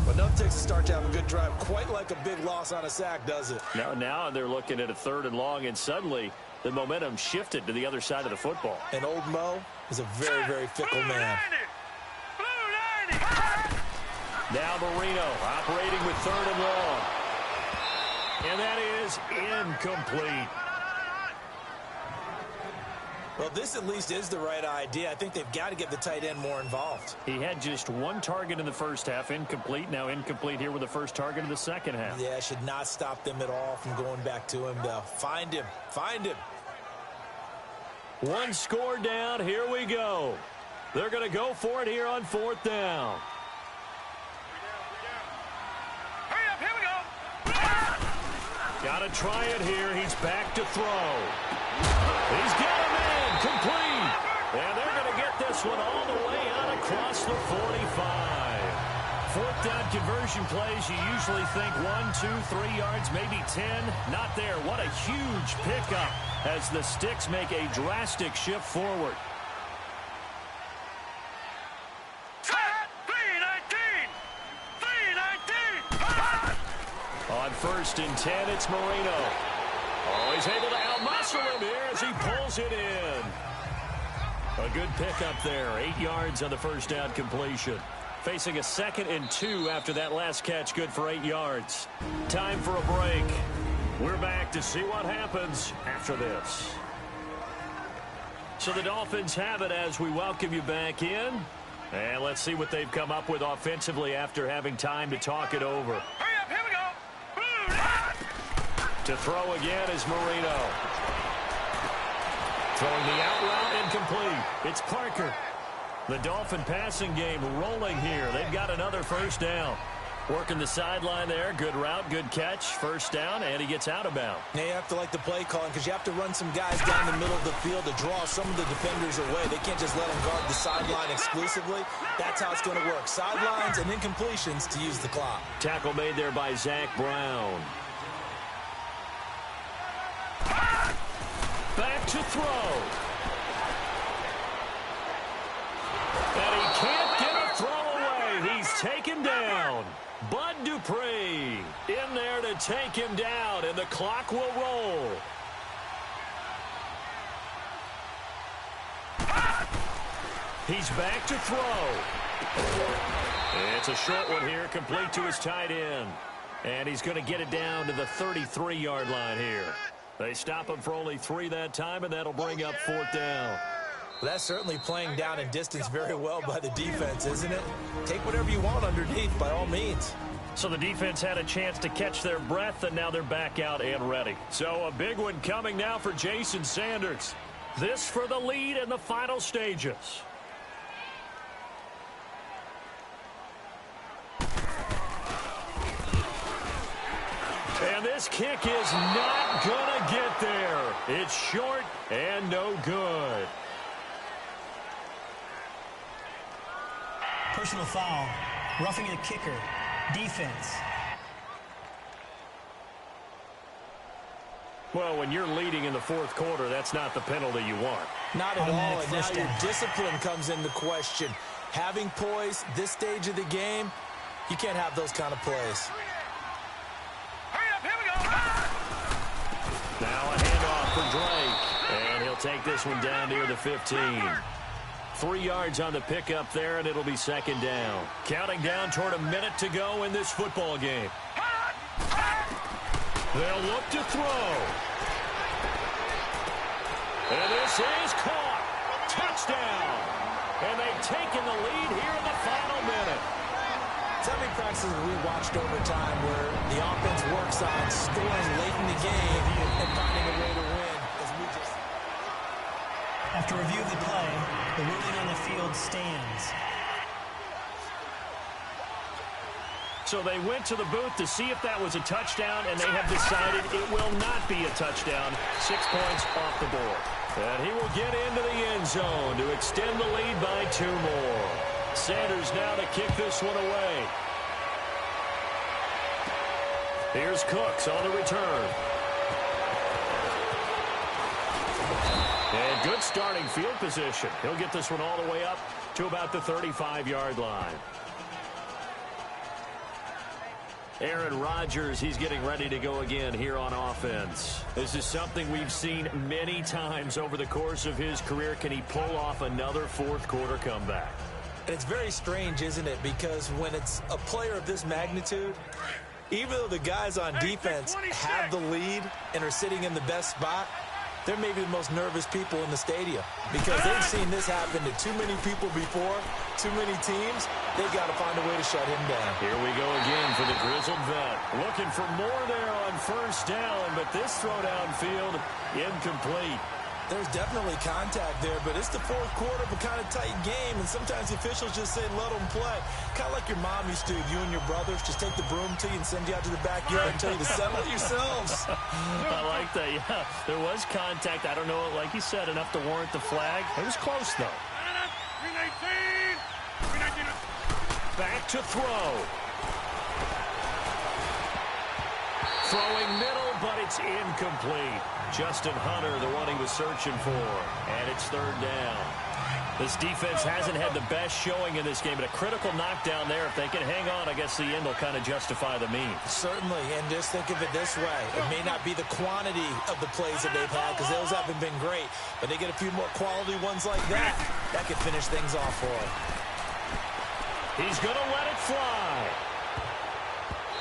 But nothing takes a start to have a good drive quite like a big loss on a sack, does it? Now they're looking at a 3rd and long, and suddenly the momentum shifted to the other side of the football. And old Mo is a very, very fickle man. Now Marino operating with 3rd and long. And that is incomplete. Well, this at least is the right idea. I think they've got to get the tight end more involved. He had just 1 target in the first half, incomplete. Now incomplete here with the first target of the second half. Yeah, should not stop them at all from going back to him, though. Find him. Find him. 1 score down. Here we go. They're going to go for it here on 4th down. Hurry up, here we go. Got to try it here. He's back to throw. He's got him in. Complete. And they're going to get this one all the way out across the 45. 4th down conversion plays, you usually think 1, 2, 3 yards, maybe 10. Not there. What a huge pickup as the Sticks make a drastic shift forward. 3-19. On 1st and 10, it's Marino. Oh, he's able to outmuscle him here as he pulls it in. A good pickup there. 8 yards on the first down completion. Facing a 2nd and 2 after that last catch, good for 8 yards. Time for a break. We're back to see what happens after this. So the Dolphins have it as we welcome you back in. And let's see what they've come up with offensively after having time to talk it over. Hurry up, here we go. To throw again is Marino. Throwing the out route incomplete. It's Parker. The Dolphin passing game rolling here. They've got another first down. Working the sideline there. Good route, good catch. First down, and he gets out of bounds. Now you have to like the play calling because you have to run some guys down the middle of the field to draw some of the defenders away. They can't just let them guard the sideline exclusively. That's how it's going to work. Sidelines and incompletions to use the clock. Tackle made there by Zach Brown. Back to throw. And he can't get a throw away. He's taken down. Bud Dupree in there to take him down, and the clock will roll. He's back to throw. It's a short one here, complete to his tight end. And he's going to get it down to the 33-yard line here. They stop him for only 3 that time, and that'll bring up 4th down. Well, that's certainly playing down in distance very well by the defense, isn't it? Take whatever you want underneath, by all means. So the defense had a chance to catch their breath, and now they're back out and ready. So a big one coming now for Jason Sanders. This for the lead in the final stages. And this kick is not going to get there. It's short and no good. Personal foul. Roughing the kicker. Defense. Well, when you're leading in the 4th quarter, that's not the penalty you want. Not at all, Automatic and now first your down. discipline comes into question. Having poise this stage of the game, you can't have those kind of plays. Hurry up, here we go. Now a handoff for Drake, and he'll take this one down near the 15. 3 yards on the pickup there, and it'll be 2nd down. Counting down toward a minute to go in this football game. They'll look to throw. And this is caught. Touchdown. And they've taken the lead here in the final minute. So many practices we watched over time where the offense works on scoring late in the game and finding a way to win. As we just... After review of the play, the ruling on the field stands. So they went to the booth to see if that was a touchdown, and they have decided it will not be a touchdown. 6 points off the board. And he will get into the end zone to extend the lead by 2 more. Sanders now to kick this one away. Here's Cooks on the return. And good starting field position. He'll get this one all the way up to about the 35-yard line. Aaron Rodgers, he's getting ready to go again here on offense. This is something we've seen many times over the course of his career. Can he pull off another 4th quarter comeback? And it's very strange, isn't it? Because when it's a player of this magnitude, even though the guys on defense have the lead and are sitting in the best spot, they're maybe the most nervous people in the stadium because they've seen this happen to too many people before, too many teams. They've got to find a way to shut him down. Here we go again for the grizzled vet. Looking for more there on 1st down, but this throw downfield incomplete. There's definitely contact there, but it's the 4th quarter of a kind of tight game, and sometimes the officials just say, let them play. Kind of like your mom used to, you and your brothers, just take the broom to you and send you out to the backyard and tell you to settle it yourselves. I like that, yeah. There was contact. I don't know, like you said, enough to warrant the flag. It was close, though. 319. Back to throw. Throwing middle, but it's incomplete. Justin Hunter, the one he was searching for. And it's 3rd down. This defense hasn't had the best showing in this game, but a critical knockdown there. If they can hang on, I guess the end will kind of justify the means. Certainly, and just think of it this way. It may not be the quantity of the plays that they've had because those haven't been great, but they get a few more quality ones like that. That could finish things off for them. He's going to let it fly.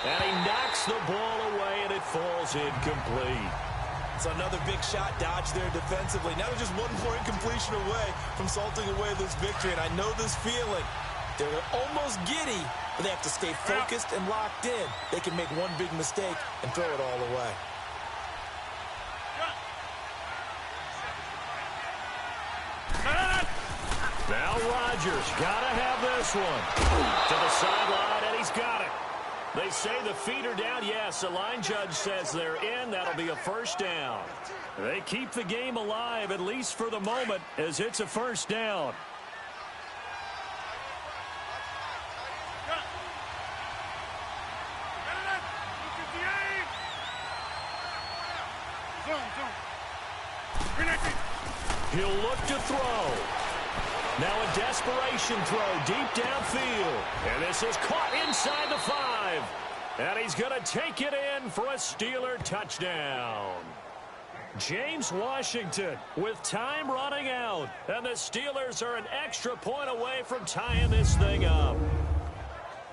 And he knocks the ball away, and it falls incomplete. So another big shot dodged there defensively. Now they're just one more incompletion away from salting away this victory. And I know this feeling. They're almost giddy, but they have to stay focused and locked in. They can make one big mistake and throw it all away. Now Rodgers got to have this one. To the sideline, and he's got it. They say the feet are down. Yes, the line judge says they're in. That'll be a first down. They keep the game alive, at least for the moment, as it's a first down. He'll look to throw. Now a desperation throw deep downfield. And this is caught inside the 5. And he's going to take it in for a Steeler touchdown. James Washington with time running out. And the Steelers are an extra point away from tying this thing up.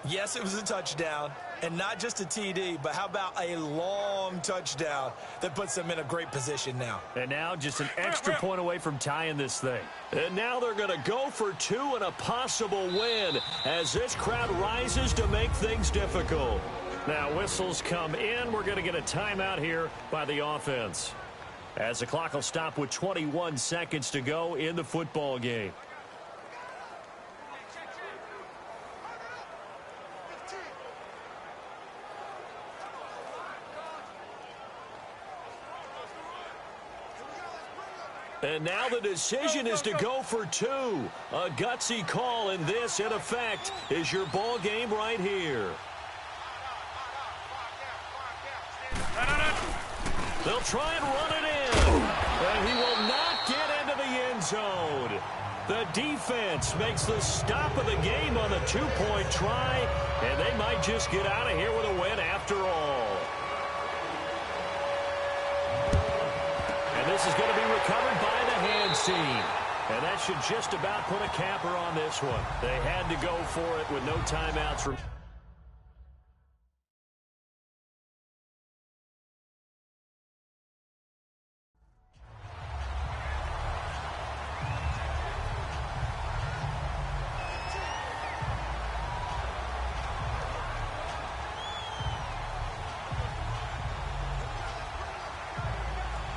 Yes, it was a touchdown. And not just a TD, but how about a long touchdown that puts them in a great position now. And now just an extra point away from tying this thing. And now they're going to go for 2 and a possible win as this crowd rises to make things difficult. Now whistles come in. We're going to get a timeout here by the offense, as the clock will stop with 21 seconds to go in the football game. And now the decision is to go for 2. A gutsy call, and this, in effect, is your ball game right here. They'll try and run it in. And he will not get into the end zone. The defense makes the stop of the game on the 2-point try, and they might just get out of here with a win after all. This is going to be recovered by the hands team. And that should just about put a capper on this one. They had to go for it with no timeouts.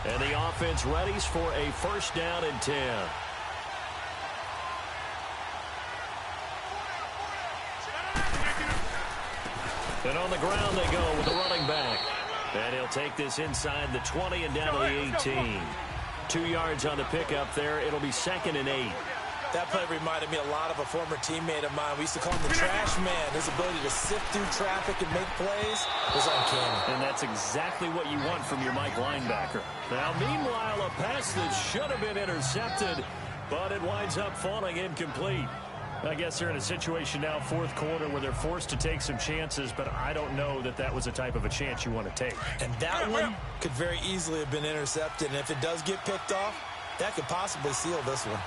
And the offense readies for a first down and 10. And on the ground they go with the running back. And he'll take this inside the 20 and down to the 18. 2 yards on the pickup there. It'll be 2nd and 8. That play reminded me a lot of a former teammate of mine. We used to call him the trash man. His ability to sift through traffic and make plays was uncanny. And that's exactly what you want from your Mike linebacker. Now, meanwhile, a pass that should have been intercepted, but it winds up falling incomplete. I guess they're in a situation now, 4th quarter, where they're forced to take some chances, but I don't know that that was the type of a chance you want to take. And that one could very easily have been intercepted, and if it does get picked off, that could possibly seal this one.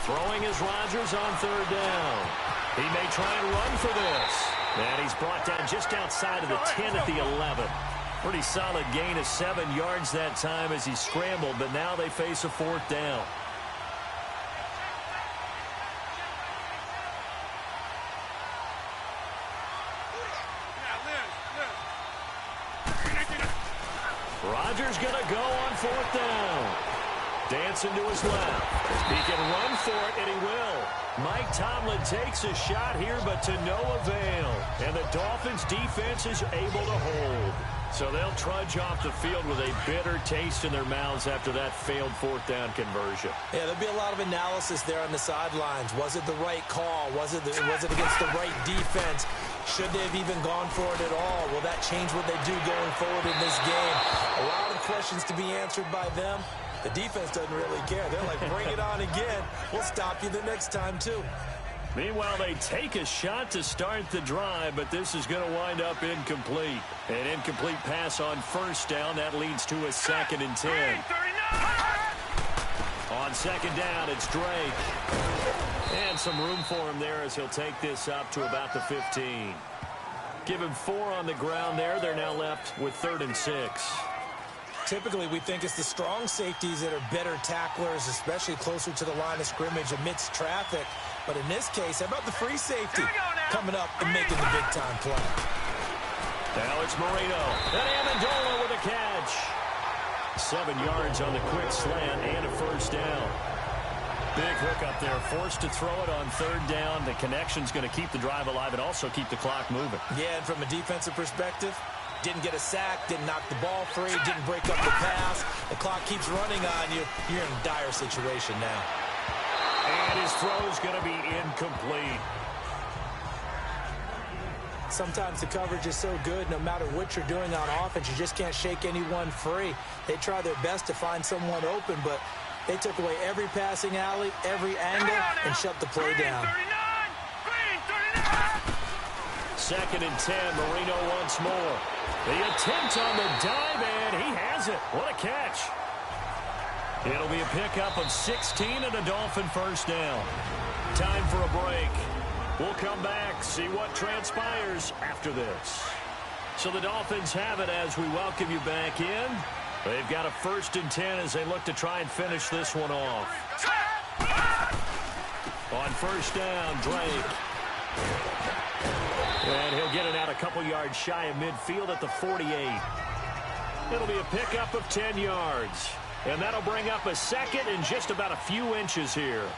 Throwing is Rodgers on 3rd down. He may try and run for this. And he's brought down just outside of the 10 at the 11. Pretty solid gain of 7 yards that time as he scrambled, but now they face a 4th down. Rodgers going to go on 4th down. Dancing to his left. He can run for it, and he will. Mike Tomlin takes a shot here, but to no avail. And the Dolphins' defense is able to hold. So they'll trudge off the field with a bitter taste in their mouths after that failed 4th down conversion. Yeah, there'll be a lot of analysis there on the sidelines. Was it the right call? Was it against the right defense? Should they have even gone for it at all? Will that change what they do going forward in this game? A lot of questions to be answered by them. The defense doesn't really care. They're like, bring it on again. We'll stop you the next time, too. Meanwhile, they take a shot to start the drive, but this is going to wind up incomplete. An incomplete pass on 1st down. That leads to a 2nd and 10. On 2nd down, it's Drake. And some room for him there as he'll take this up to about the 15. Give him 4 on the ground there. They're now left with 3rd and 6. Typically, we think it's the strong safeties that are better tacklers, especially closer to the line of scrimmage amidst traffic. But in this case, how about the free safety coming up and making the big-time play? Now it's Marino. And Amendola with a catch. 7 yards on the quick slant and a 1st down. Big hook up there, forced to throw it on third down. The connection's going to keep the drive alive and also keep the clock moving. Yeah, and from a defensive perspective, didn't get a sack, didn't knock the ball free, didn't break up the pass. The clock keeps running on you. You're in a dire situation now. And his throw's going to be incomplete. Sometimes the coverage is so good, no matter what you're doing on offense, you just can't shake anyone free. They try their best to find someone open, but they took away every passing alley, every angle, and shut the play down. 2nd and 10, Marino once more. The attempt on the dive, and he has it. What a catch. It'll be a pickup of 16 and a Dolphin first down. Time for a break. We'll come back, see what transpires after this. So the Dolphins have it as we welcome you back in. They've got a 1st and 10 as they look to try and finish this one off. On 1st down, Drake. And he'll get it out a couple yards shy of midfield at the 48. It'll be a pickup of 10 yards. And that'll bring up a 2nd and just about a few inches here.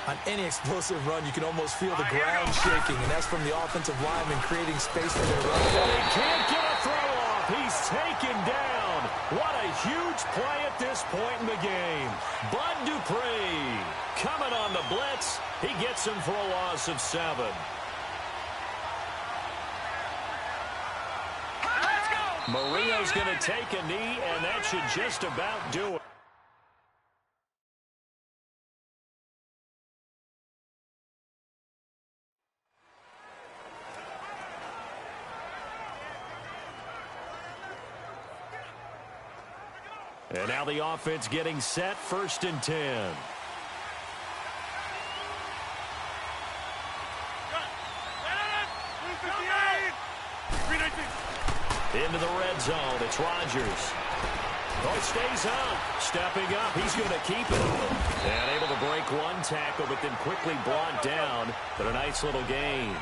On any explosive run, you can almost feel the ground shaking, and that's from the offensive lineman creating space for their run. They can't get a throw off. He's taken down. What a huge play at this point in the game. Bud Dupree coming on the blitz. He gets him for a loss of 7. Marino's going to take a knee, and that should just about do it. And now the offense getting set, 1st and 10. Into the red zone, it's Rodgers. Oh, stays up, stepping up, he's going to keep it. And able to break one tackle, but then quickly brought down. But a nice little gain.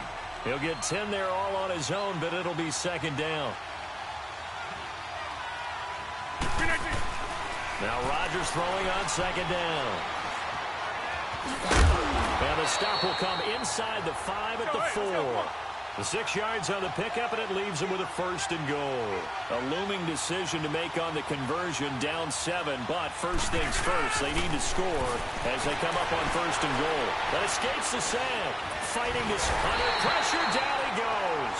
He'll get 10 there all on his own, but it'll be 2nd down. Now Rodgers throwing on 2nd down. And the stop will come inside the 5 at the 4. The 6 yards on the pickup, and it leaves him with a 1st and goal. A looming decision to make on the conversion, down 7, but first things first, they need to score as they come up on 1st and goal. That escapes the sack. Fighting this under pressure, down he goes.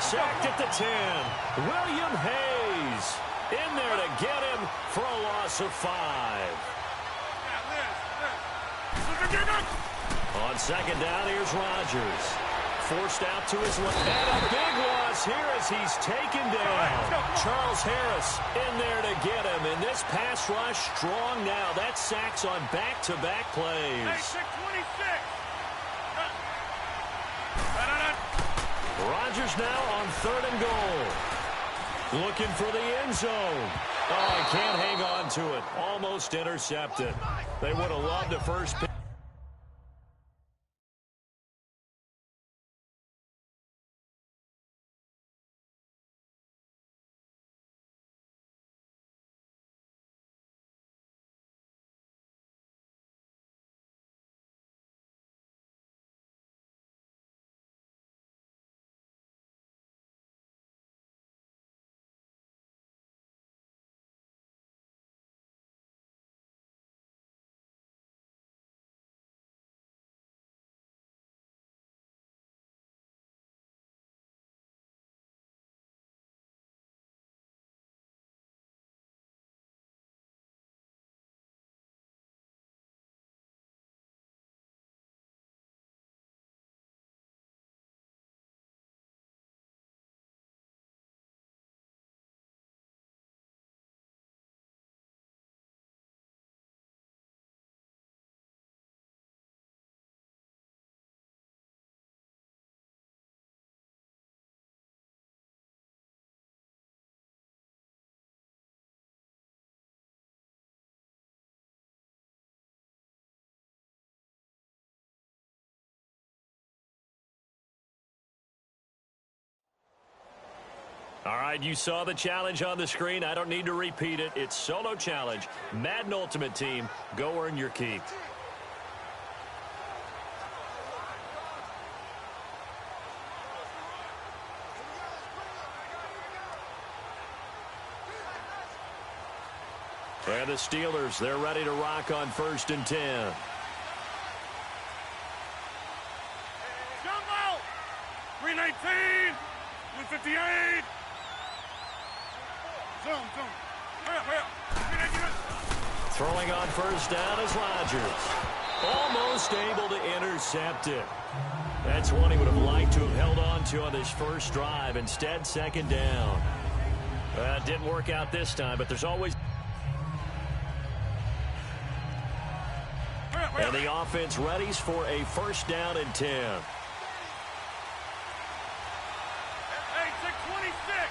Sacked at the 10. William Hayes in there to get him for a loss of 5. On 2nd down, here's Rodgers. Forced out to his left. And a big loss here as he's taken down. Charles Harris in there to get him. And this pass rush strong now. That sacks on back-to-back plays. Rodgers now on 3rd and goal. Looking for the end zone. Oh, he can't hang on to it. Almost intercepted. They would have loved a first pick. All right, you saw the challenge on the screen. I don't need to repeat it. It's solo challenge. Madden Ultimate Team. Go earn your keep. And the Steelers, they're ready to rock on 1st and 10. Jumbo! 319! 158! Zoom. Hurry up. 319. Throwing on 1st down is Rodgers. Almost able to intercept it. That's one he would have liked to have held on to on this first drive. Instead, 2nd down. Didn't work out this time, but there's always... And the offense readies for a 1st down and 10. Hey, 626!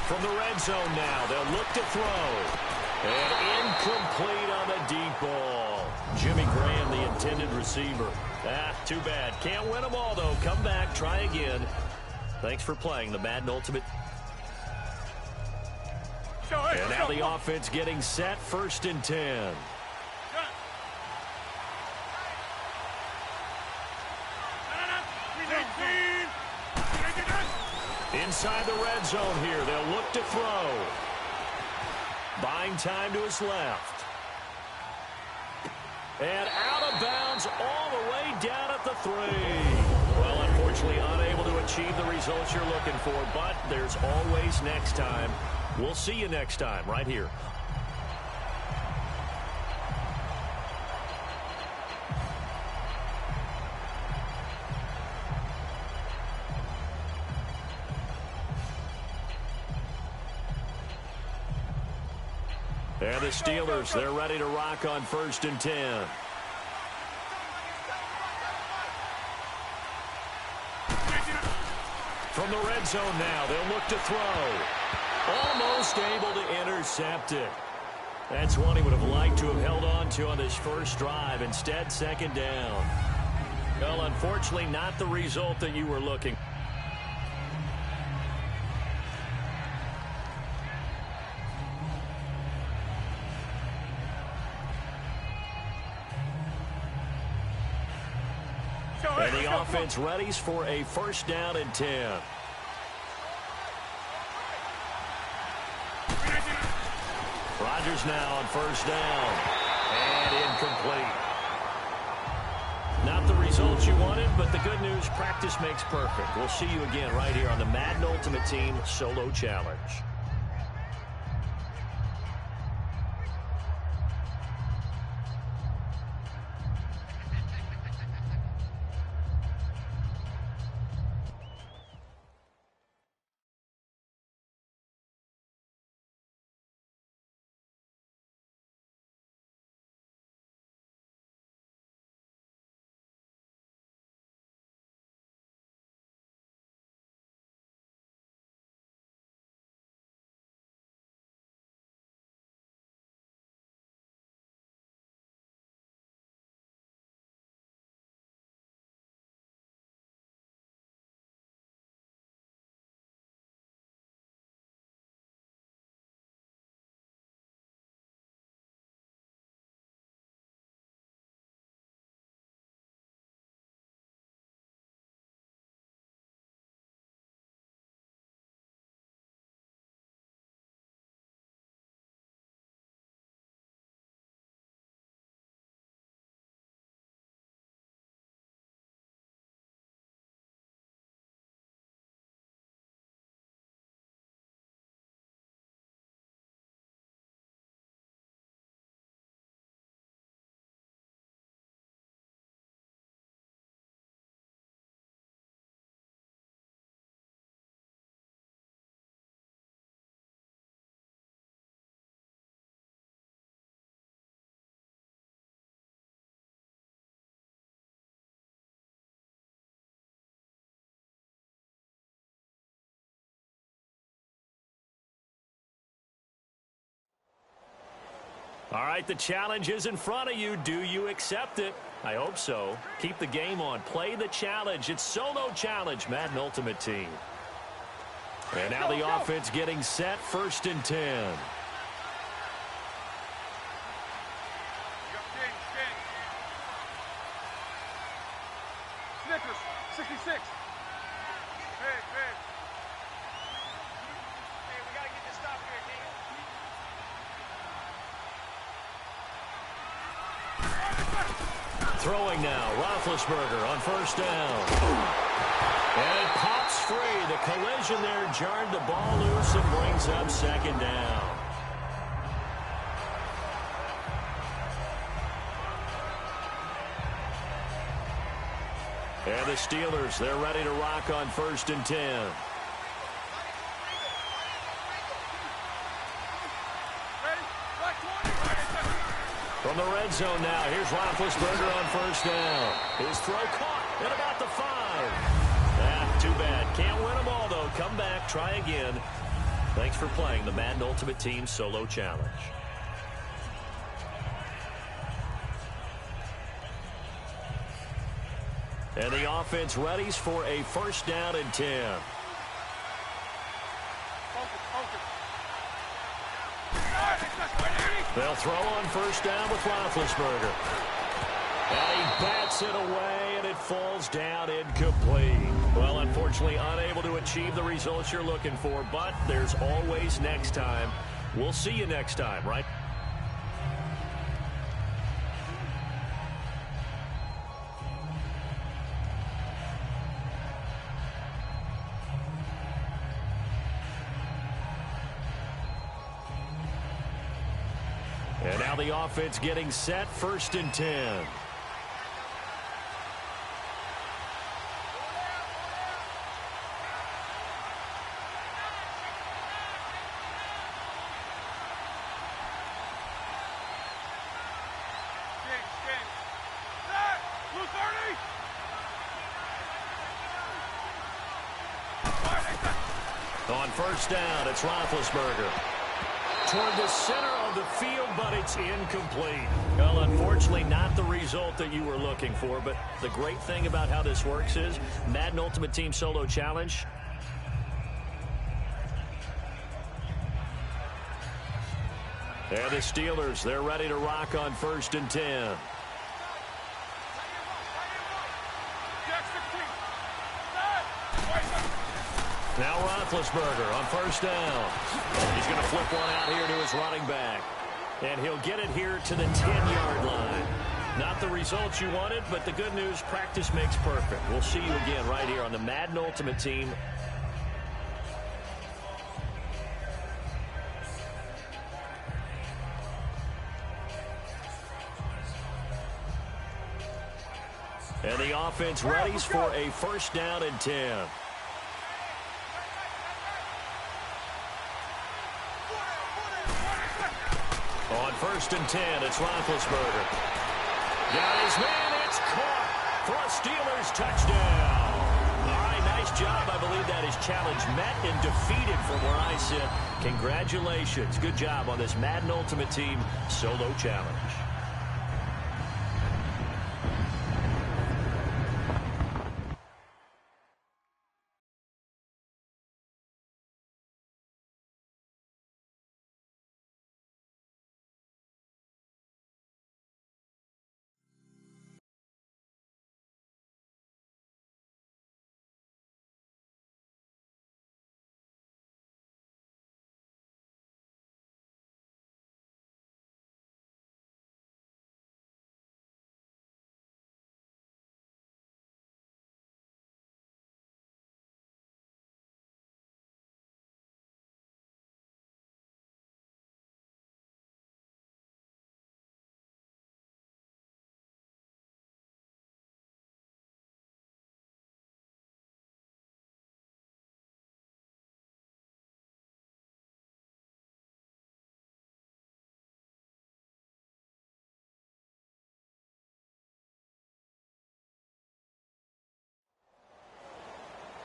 From the red zone now, they'll look to throw. And incomplete on the deep ball. Jimmy Graham, the intended receiver. Too bad. Can't win them all, though. Come back, try again. Thanks for playing the Madden Ultimate. And now the offense getting set, 1st and 10. Inside the red zone here, they'll look to throw. Buying time to his left. And out of bounds all the way down at the 3. Well, unfortunately, unable to achieve the results you're looking for, but there's always next time. We'll see you next time right here. And the Steelers, they're ready to rock on 1st and 10. From the red zone now, they'll look to throw. Almost able to intercept it. That's one he would have liked to have held on to on this first drive. Instead, 2nd down. Well, unfortunately, not the result that you were looking for. And the offense readies for a 1st down and 10. Rodgers now on 1st down. And incomplete. Not the results you wanted, but the good news, practice makes perfect. We'll see you again right here on the Madden Ultimate Team Solo Challenge. All right, the challenge is in front of you. Do you accept it? I hope so. Keep the game on. Play the challenge. It's Solo Challenge, Madden Ultimate Team. And now the offense getting set, 1st and 10. Snickers, 66. Hey, hey. Hey, we got to get this stop here, King. Throwing now, Roethlisberger on first down. And it pops free. The collision there jarred the ball loose and brings up second down. And the Steelers, they're ready to rock on 1st and 10. From the red zone now, here's Roethlisberger on first down. His throw caught at about the 5. Too bad. Can't win them all, though. Come back, try again. Thanks for playing the Madden Ultimate Team Solo Challenge. And the offense readies for a 1st down and 10. They'll throw on 1st down with Roethlisberger. And he bats it away, and it falls down incomplete. Well, unfortunately, unable to achieve the results you're looking for, but there's always next time. We'll see you next time, right? And now the offense getting set, 1st and 10. On 1st down, it's Roethlisberger. Toward the center of the field, but it's incomplete. Well, unfortunately, not the result that you were looking for, but the great thing about how this works is Madden Ultimate Team Solo Challenge. And the Steelers, they're ready to rock on 1st and 10. Now Roethlisberger on 1st down. He's going to flip one out here to his running back. And he'll get it here to the 10-yard line. Not the results you wanted, but the good news, practice makes perfect. We'll see you again right here on the Madden Ultimate Team. And the offense readies for a 1st down and 10. On 1st and 10, it's Roethlisberger. Got his man, it's caught for a Steelers touchdown. All right, nice job. I believe that is challenge met and defeated from where I sit. Congratulations. Good job on this Madden Ultimate Team Solo Challenge.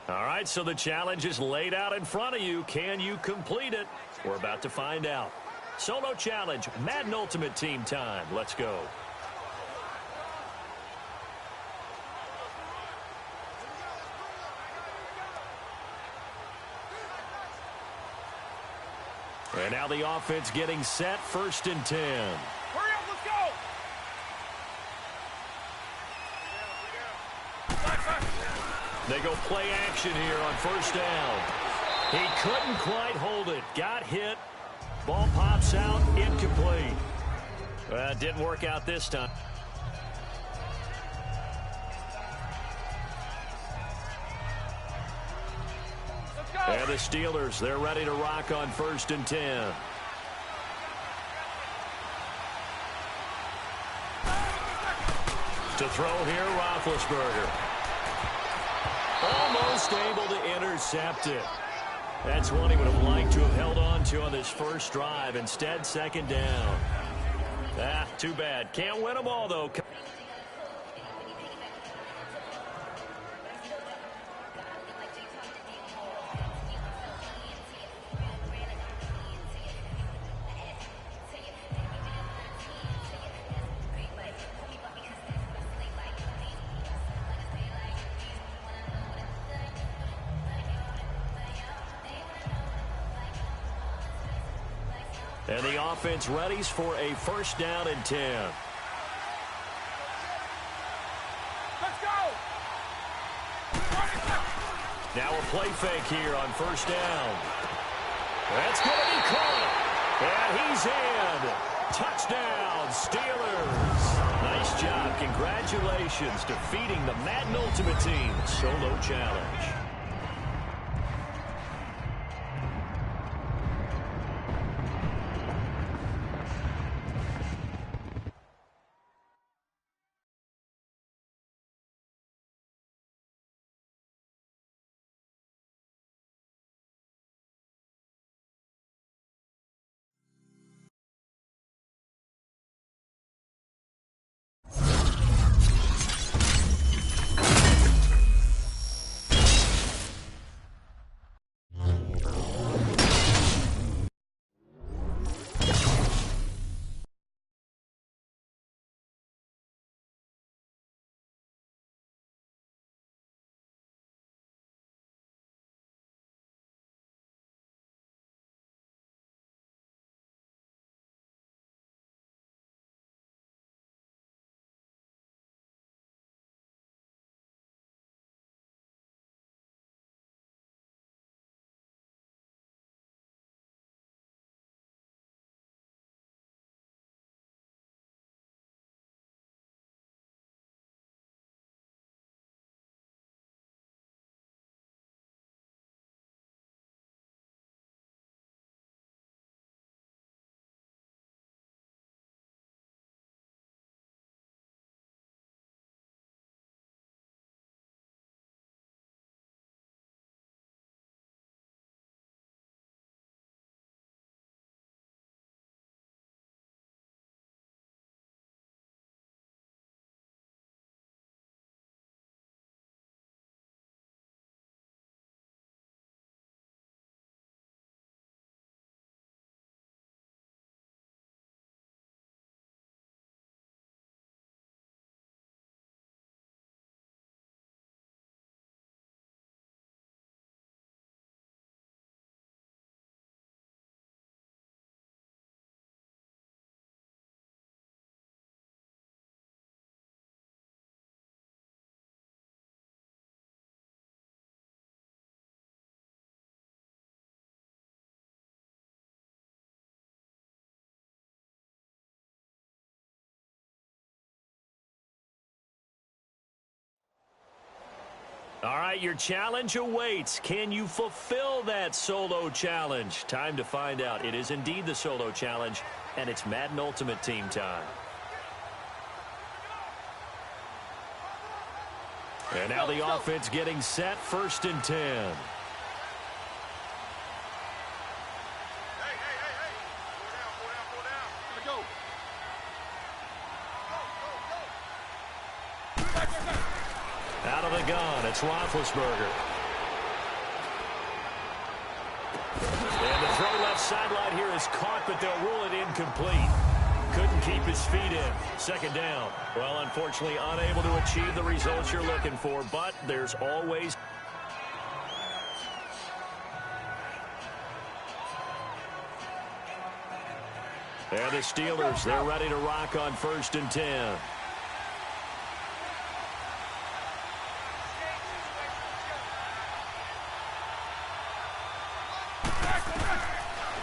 All right, so the challenge is laid out in front of you. Can you complete it? We're about to find out. Solo challenge, Madden Ultimate Team time. Let's go. And now the offense getting set, 1st and 10. Hurry up, let's go! They go play action here on 1st down. He couldn't quite hold it. Got hit. Ball pops out, incomplete. Well, it didn't work out this time. And the Steelers, they're ready to rock on 1st and 10. To throw here, Roethlisberger. Almost able to intercept it. That's one he would have liked to have held on to on this first drive. Instead, 2nd down. Too bad. Can't win them all, though. And the offense readies for a 1st down and 10. Let's go! Now a play fake here on 1st down. That's going to be caught. And he's in. Touchdown, Steelers. Nice job. Congratulations, defeating the Madden Ultimate Team solo challenge. All right, your challenge awaits. Can you fulfill that solo challenge? Time to find out. It is indeed the solo challenge, and it's Madden Ultimate Team time. And now the offense getting set, 1st and 10. Hey. Four down. Let's go. Out of the gun, it's Roethlisberger. And the throw left sideline here is caught, but they'll rule it incomplete. Couldn't keep his feet in. 2nd down. Well, unfortunately, unable to achieve the results you're looking for, but there's always... And the Steelers, they're ready to rock on 1st and 10.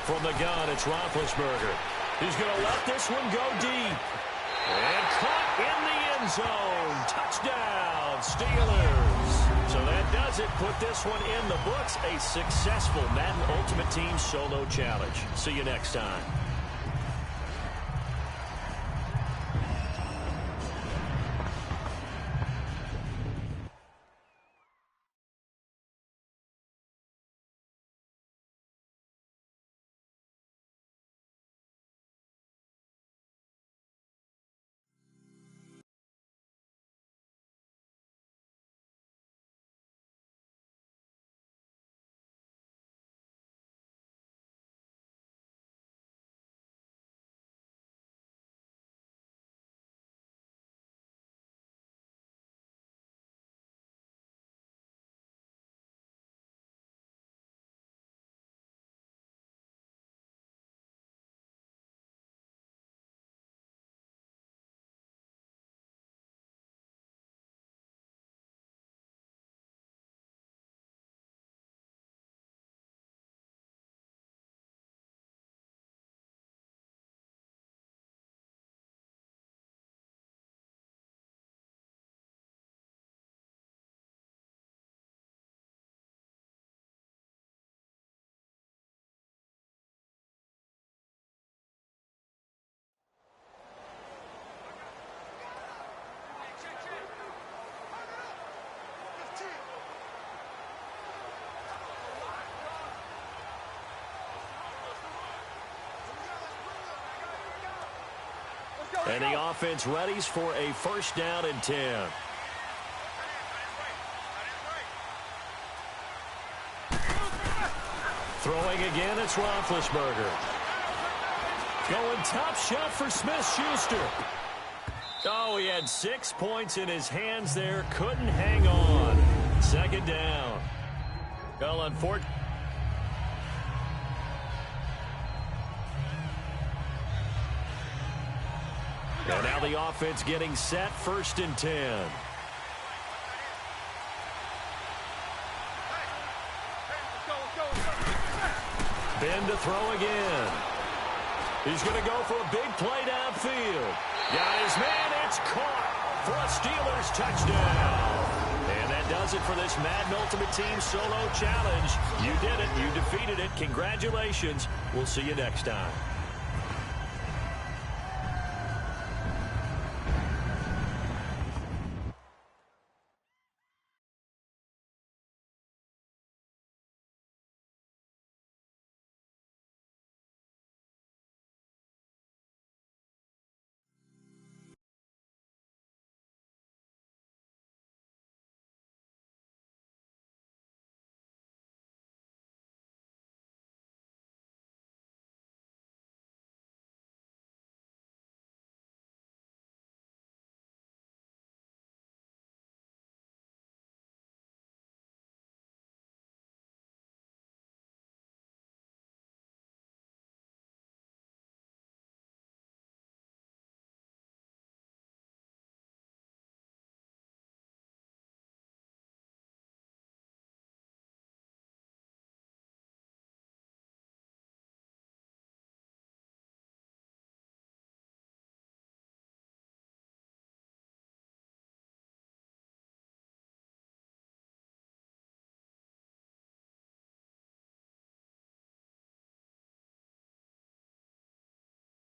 From the gun, it's Roethlisberger. He's going to let this one go deep. And caught in the end zone. Touchdown, Steelers. So that does does it. Put this one in the books. A successful Madden Ultimate Team solo challenge. See you next time. And the offense readies for a first down and 10. Throwing again, it's Roethlisberger. Going top shelf for Smith-Schuster. Oh, he had 6 points in his hands there. Couldn't hang on. Second down. Well, unfortunately. And now the offense getting set, first and 10. Ben to throw again. He's going to go for a big play downfield. Got his man, it's caught for a Steelers touchdown. And that does it for this Madden Ultimate Team Solo Challenge. You did it. You defeated it. Congratulations. We'll see you next time.